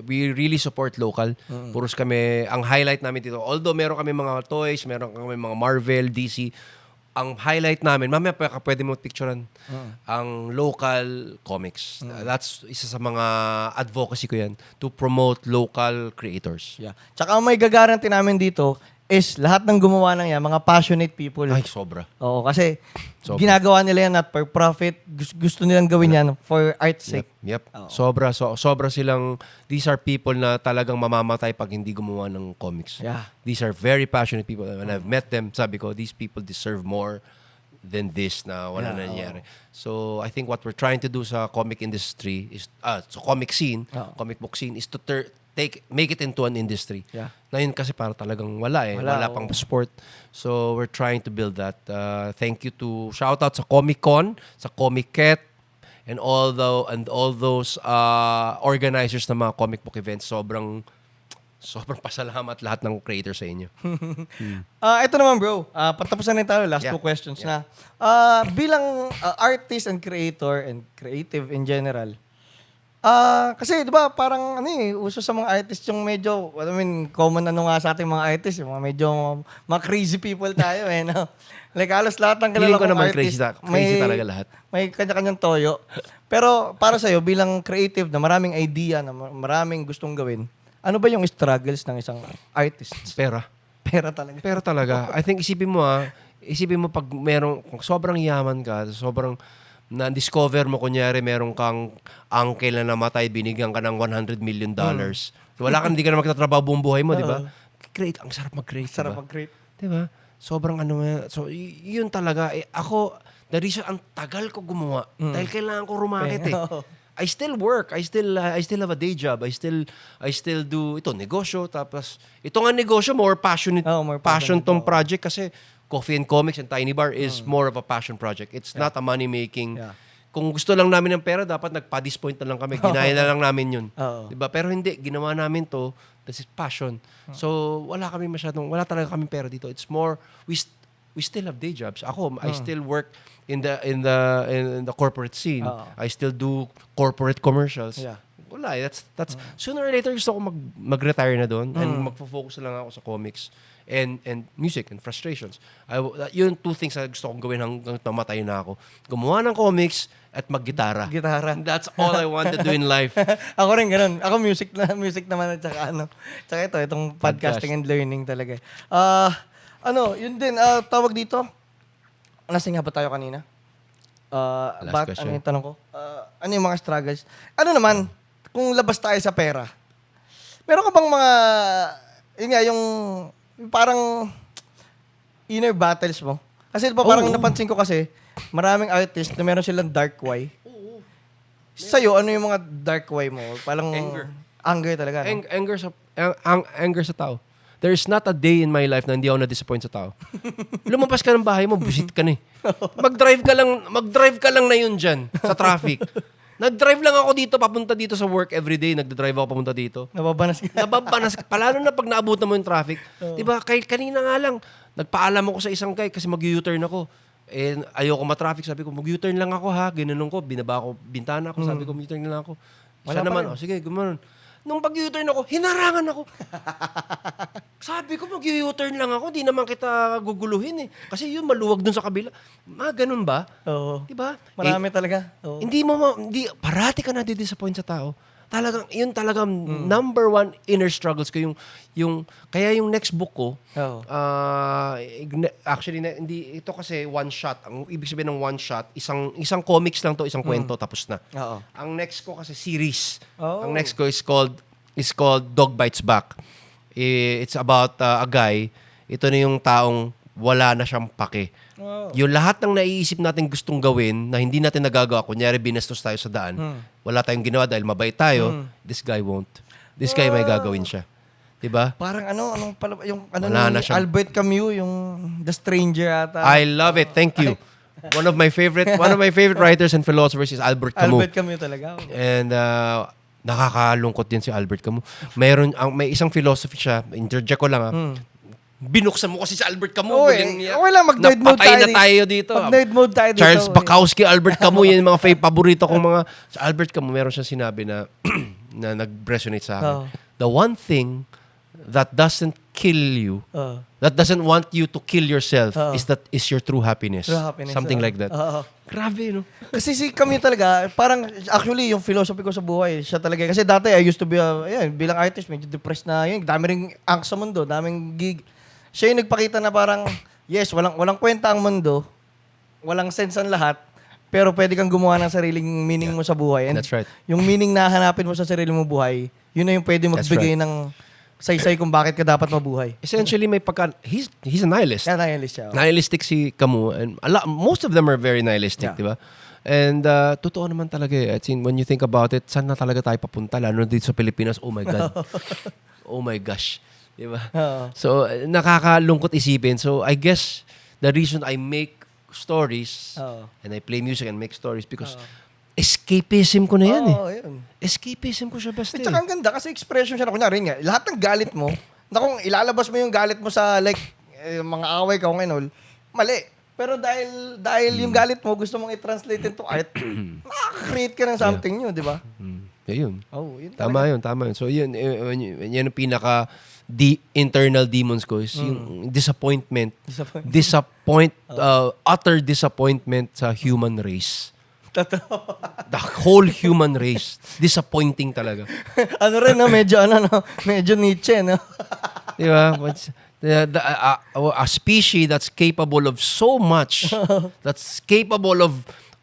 we really support local. Puros kami, ang highlight namin dito, although meron kami mga toys, meron kami mga Marvel, DC, ang highlight namin, mamaya pwede mo picturean, ang local comics. That's isa sa mga advocacy ko yan, to promote local creators. Yeah. Tsaka ang may gagaranti namin dito is lahat ng gumawa ng yan, mga passionate people. Ay, sobra. Oo, kasi Sobra. ginagawa nila yan not for profit. Gusto nilang gawin yan for art's sake. Yep. Sobra silang, these are people na talagang mamamatay pag hindi gumawa ng comics. Yeah. These are very passionate people. When I've met them, sabi ko, these people deserve more than this na wala nangyari. So, I think what we're trying to do sa comic industry is, sa comic scene, comic book scene, is to make it into an industry. Yeah. Na yun kasi para talagang wala pang sport. So, we're trying to build that. Thank you to, shout out sa Comic-Con, sa Comic-Ket, and all those organizers ng mga comic book events. Sobrang pasalamat lahat ng creator sa inyo. Ito naman bro, patapusan na tayo. Last two questions na. Bilang artist and creator and creative in general, kasi 'di ba parang uso sa mga artists yung medyo common nga sa ating mga artists, yung mga medyo mga crazy people tayo no. Like halos lahat ng kilala Feeling ko kong naman artist crazy talaga lahat. May kanya-kanyang toyo. Pero para sa iyo bilang creative na maraming idea na maraming gustong gawin, ano ba yung struggles ng isang artist? Pera Talaga. I think isipin mo pag kung sobrang yaman ka, sobrang na-discover mo, kunyari, meron kang uncle na namatay, binigyan ka ng $100 million. Hindi ka na magtatrabaho buong buhay mo, di ba? Create, ang sarap mag-create. Sarap mag-create. Di ba? Sobrang so, yun talaga. Ako, the reason, ang tagal ko gumawa. Dahil kailangan ko rumakit I still work. I still have a day job. I still do negosyo. Tapos, ito nga negosyo, more passionate. More passion passionate. tong project kasi Coffee and Comics and Tiny Bar is more of a passion project. It's not a money-making. Yeah. Kung gusto lang namin ng pera, dapat nagpa-disappoint na lang kami. Ginaya na lang namin yun. Diba? Pero hindi, ginawa namin to. This is passion. So, wala talaga kaming pera dito. It's more, we still have day jobs. Ako, I still work in the corporate scene. I still do corporate commercials. Yeah. Wala. That's sooner or later gusto ko mag-retire na doon and magfo-focus na lang ako sa comics and music and frustrations. Yun two things na gusto kong gawin hanggang namatay na ako. Gumawa ng comics at mag-gitara. Gitara. That's all I want to do in life. Ako rin ganun. Ako music naman at saka Tsaka itong podcasting and learning talaga. Yun din, tawag dito. Nasing nga ba tayo kanina? Last question. Ano yung tanong ko? Ano yung mga struggles? Ano naman, kung labas tayo sa pera, meron ka bang mga, yun nga, yung parang inner battles mo? Kasi diba parang napansin ko kasi, maraming artist na meron silang dark why. Sa'yo, ano yung mga dark why mo? Parang anger talaga. No? Anger sa tao. There's not a day in my life na hindi ako na-disappoint sa tao. Lumabas ka ng bahay mo, busit ka na eh. Mag-drive ka lang na yun dyan sa traffic. Nag-drive lang ako dito, papunta dito sa work everyday. Nagda-drive ako papunta dito. Nababanas ka. Nababanas ka. Lalo na pag naabutan mo yung traffic. Diba, kanina nga lang, nagpaalam ako sa isang guy kasi mag-U-turn ako. Eh, ayoko ma-traffic. Sabi ko, mag-U-turn lang ako ha. Ginanon ko, binaba ko, bintana ko. Sabi ko, mag-U-turn lang ako. Siya Wala pa naman, rin. sige, gumanon. Nung pag-U-turn ako, hinarangan ako. Sabi ko, mag-U-turn lang ako. Di naman kita guguluhin eh. Kasi yun, maluwag dun sa kabila. Ganun ba? Oo. Diba? Marami talaga. Oo. Hindi parati ka na-disappoint sa tao. Talagang, yun talagang number one inner struggles ko. Kaya yung next book ko, Oo. actually, hindi, ito kasi one shot. Ang ibig sabihin ng one shot, isang comics lang to, isang kwento, tapos na. Oo. Ang next ko kasi series. Oh. Ang next ko is called Dog Bites Back. It's about a guy. Ito na yung taong wala na siyang pake. Wow. Yung lahat ng naiisip natin gustong gawin na hindi natin nagagawa, kunyari binastos tayo sa daan, wala tayong ginawa dahil mabait tayo, this guy won't. This guy may gagawin siya. Diba? Parang anong pala, yung Wala na ni siyang- Albert Camus, yung The Stranger ata. I love it. Thank you. One of my favorite writers and philosophers is Albert Camus. Albert Camus talaga. And nakakalungkot din si Albert Camus. May isang philosophy siya, interject ko lang binuksan mo kasi si Albert Camus. Oo, okay lang, mag-nerd mode Napatay tayo na tayo dito. Mag-nerd mode tayo dito. Charles Bukowski, Albert Camus, yan yung mga paborito kong mga... Sa Albert Camus, meron siyang sinabi na na nag-resonate sa akin. Oo. The one thing that doesn't kill you, Oo. that doesn't want you to kill yourself, Oo. is your true happiness. True happiness, Something oo. like that. Oo. Grabe, no? Kasi si Camus talaga, parang actually yung philosophy ko sa buhay, siya talaga. Kasi dati I used to be, bilang artist, medyo depressed na yun. Dami ring angst sa mundo, daming gig. Siya yung nagpakita na parang, yes, walang kwenta ang mundo, walang sense ang lahat, pero pwede kang gumawa ng sariling meaning mo sa buhay. And That's right. yung meaning na hanapin mo sa sarili mo buhay, yun na yung pwede magbigay ng saysay kung bakit ka dapat mabuhay. Essentially, he's a nihilist. Kaya nahilist siya. Nihilistic si Camus. And most of them are very nihilistic, Yeah. di ba? And totoo naman talaga eh. I think when you think about it, saan na talaga tayo papunta? Lalo dito sa Pilipinas, oh my God. Oh my gosh. Di ba? Oo. So, nakakalungkot isipin. So, I guess the reason I make stories Oo. and I play music and make stories because escapism ko na yan eh. Oo, yun. Escapism ko siya basta At saka ang ganda kasi expression siya na kunyari nga, lahat ng galit mo, na kung ilalabas mo yung galit mo sa like, mga away ka kung all, mali. Pero dahil yung galit mo, gusto mong i-translate into art, makaka-create ka ng something new, di ba? Yun. Oh, yun Tama yun. So, yun yung pinaka internal demons ko is yung disappointment. Utter disappointment sa human race. Totoo. The whole human race. Disappointing talaga. ano rin, no? Medyo Nietzsche, no? Di ba? A species that's capable of so much, that's capable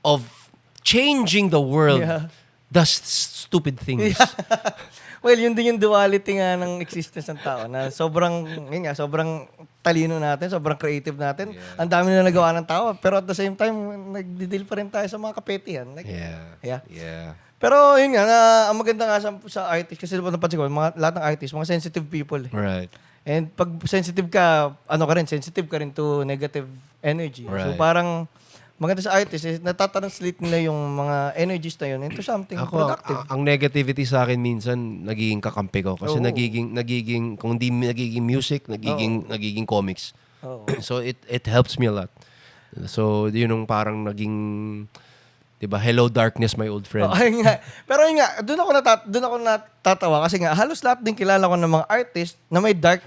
of changing the world, Yeah. does stupid things. Well, yun din yung duality nga ng existence ng tao na sobrang talino natin, sobrang creative natin. Ang dami na nagawa ng tao, pero at the same time, nagdi-deal pa rin tayo sa mga kapetihan. Like, Yeah. Pero yun nga, ang maganda nga sa artist, kasi napansin ko, lahat ng artist, mga sensitive people. Eh. Right. And pag sensitive ka, sensitive ka rin to negative energy. So Right. parang maganda sa artist, natatranslate nila yung mga energies na yun into something productive. Ang negativity sa akin minsan nagiging kakampi ko kasi Oo. nagiging kung di nagiging music, nagiging comics. Oo. So it helps me a lot. So yun yung parang naging 'di ba? Hello darkness my old friend. Oh, ayun nga. Pero yun nga, doon ako natatawa kasi nga halos lahat din kilala ko ng mga artist na may dark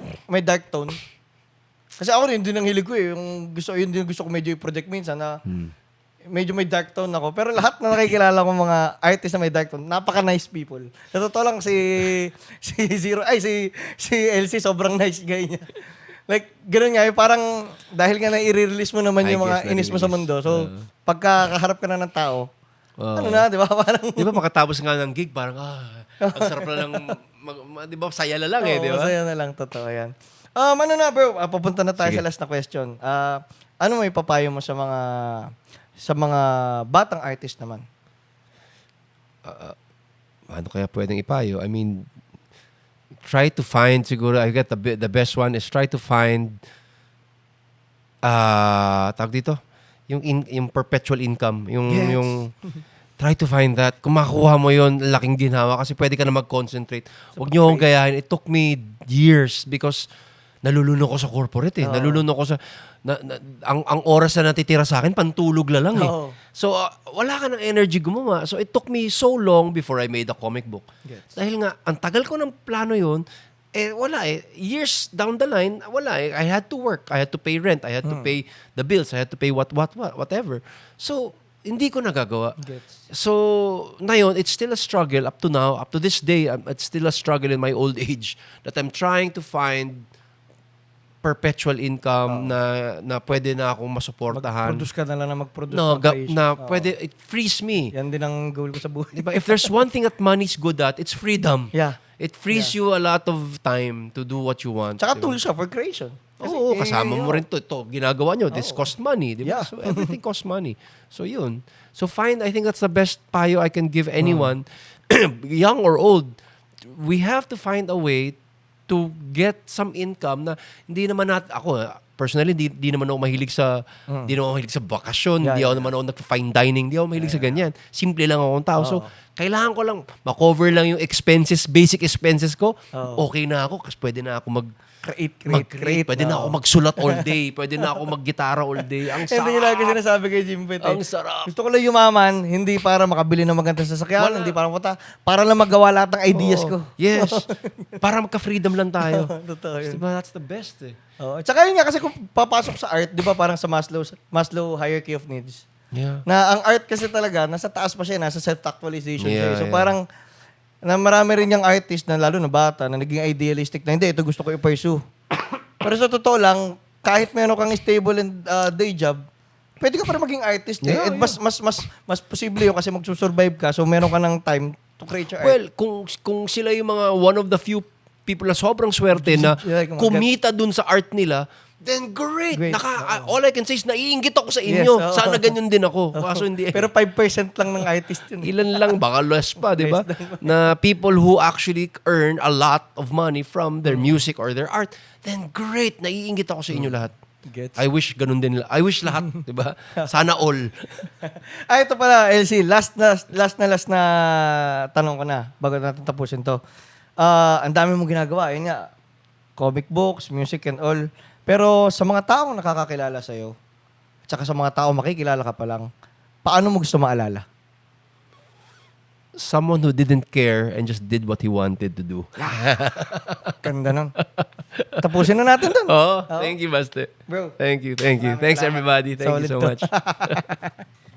tone. Kasi ako rin, din ang hilig ko eh. Yun din gusto ko medyo i-project minsan na medyo may dark tone ako. Pero lahat na nakikilala ko mga artist na may dark tone, napaka-nice people. Sa totoo lang, si LC, sobrang nice guy niya. Like, gano'n nga, parang dahil nga na-i-release mo naman I yung mga guess inis mo sa mundo. So, pagkakaharap ka na ng tao, ano na, di ba? Parang, Di ba makatapos nga ng gig parang ang sarap na lang di ba saya na lang di ba? masaya na lang, totoo yan. Ano na bro, papunta na tayo Sige. sa last na question. Ano may papayo mo sa mga batang artist naman? Ano kaya pwedeng ipayo? I mean, try to find siguro, I get the best one is try to find tawag dito, yung perpetual income, Yes. yung try to find that. Kung makuha mo yon, laking ginhawa kasi pwede ka na mag-concentrate. Huwag niyo akong gayahin. It took me years because naluluno ko sa corporate eh. Naluluno ko sa... ang oras na natitira sa akin, pantulog na lang eh. Oo. So, wala ka ng energy gumawa. So, it took me so long before I made a comic book. Dahil nga, ang tagal ko ng plano yon, wala eh. Years down the line, wala eh. I had to work. I had to pay rent. I had to pay the bills. I had to pay whatever. So, hindi ko nagagawa. So, ngayon, it's still a struggle up to now. Up to this day, it's still a struggle in my old age that I'm trying to find perpetual income na pwede na akong masuportahan. Produce ka na lang na mag-produce. Pwede, it frees me. Yan din ang goal ko sa buhay. Diba? If there's one thing that money's good at, it's freedom. Yeah. It frees you a lot of time to do what you want. Tsaka tool siya for creation. Oo, kasama mo rin to. Ito, ginagawa nyo. This cost money. Diba? Yeah. So, everything costs money. So, yun. So, I think that's the best payo I can give anyone, young or old. We have to find a way to get some income na hindi naman personally, hindi naman ako mahilig sa bakasyon, hindi ako naman ako nag-fine dining, hindi ako mahilig sa ganyan. Simple lang akong tao. So, kailangan ko lang, ma-cover lang yung expenses, basic expenses ko, okay na ako kasi pwede na ako mag-create. Pwede na ako magsulat all day. Pwede na ako mag-gitara all day. Ang sarap. Hindi lagi sinasabi kay Jimpet. Ang sarap. Gusto ko lang yumaman, hindi para makabili ng magandang sasakyan, hindi para para lang magawa lahat ng ideas ko. Yes. Para magka-freedom lang tayo. Totoo yun. Diba, that's the best eh. Tsaka yun nga, kasi kung papasok sa art, di ba parang sa Maslow hierarchy of needs, Yeah. na ang art kasi talaga, nasa taas pa siya, nasa self-actualization siya. Yeah, So yeah. parang, na marami rin yung artist na lalo na bata na naging idealistic na hindi, ito gusto ko i-pursue. Pero sa totoo lang, kahit meron kang stable and day job, pwede ka pa rin maging artist eh. Yeah, And mas posible yun kasi magsusurvive ka, so meron ka ng time to create your art. Well, kung sila yung mga one of the few people na sobrang swerte na kumita dun sa art nila, then great. All I can say is naiinggit ako sa inyo. Yes, Sana ganyan din ako. Kaso hindi. Pero 5% lang ng artist yun. Ilan lang, baka less pa, di ba? Na people who actually earn a lot of money from their music or their art, then great. Naiinggit ako sa inyo lahat. Gets. I wish ganun din. I wish lahat, di ba? Sana all. Ito pala, LC. Last na tanong ko na bago natin tapusin to. Ang dami mong ginagawa. Yun nga, comic books, music and all. Pero sa mga taong nakakakilala sa'yo, at saka sa mga taong makikilala ka pa lang, paano mo gusto maalala? Someone who didn't care and just did what he wanted to do. Ganda nun. Tapusin na natin dun. Oh, thank you, Baste. Bro. Thank you. Thanks, everybody. Thank you so Solid to. much.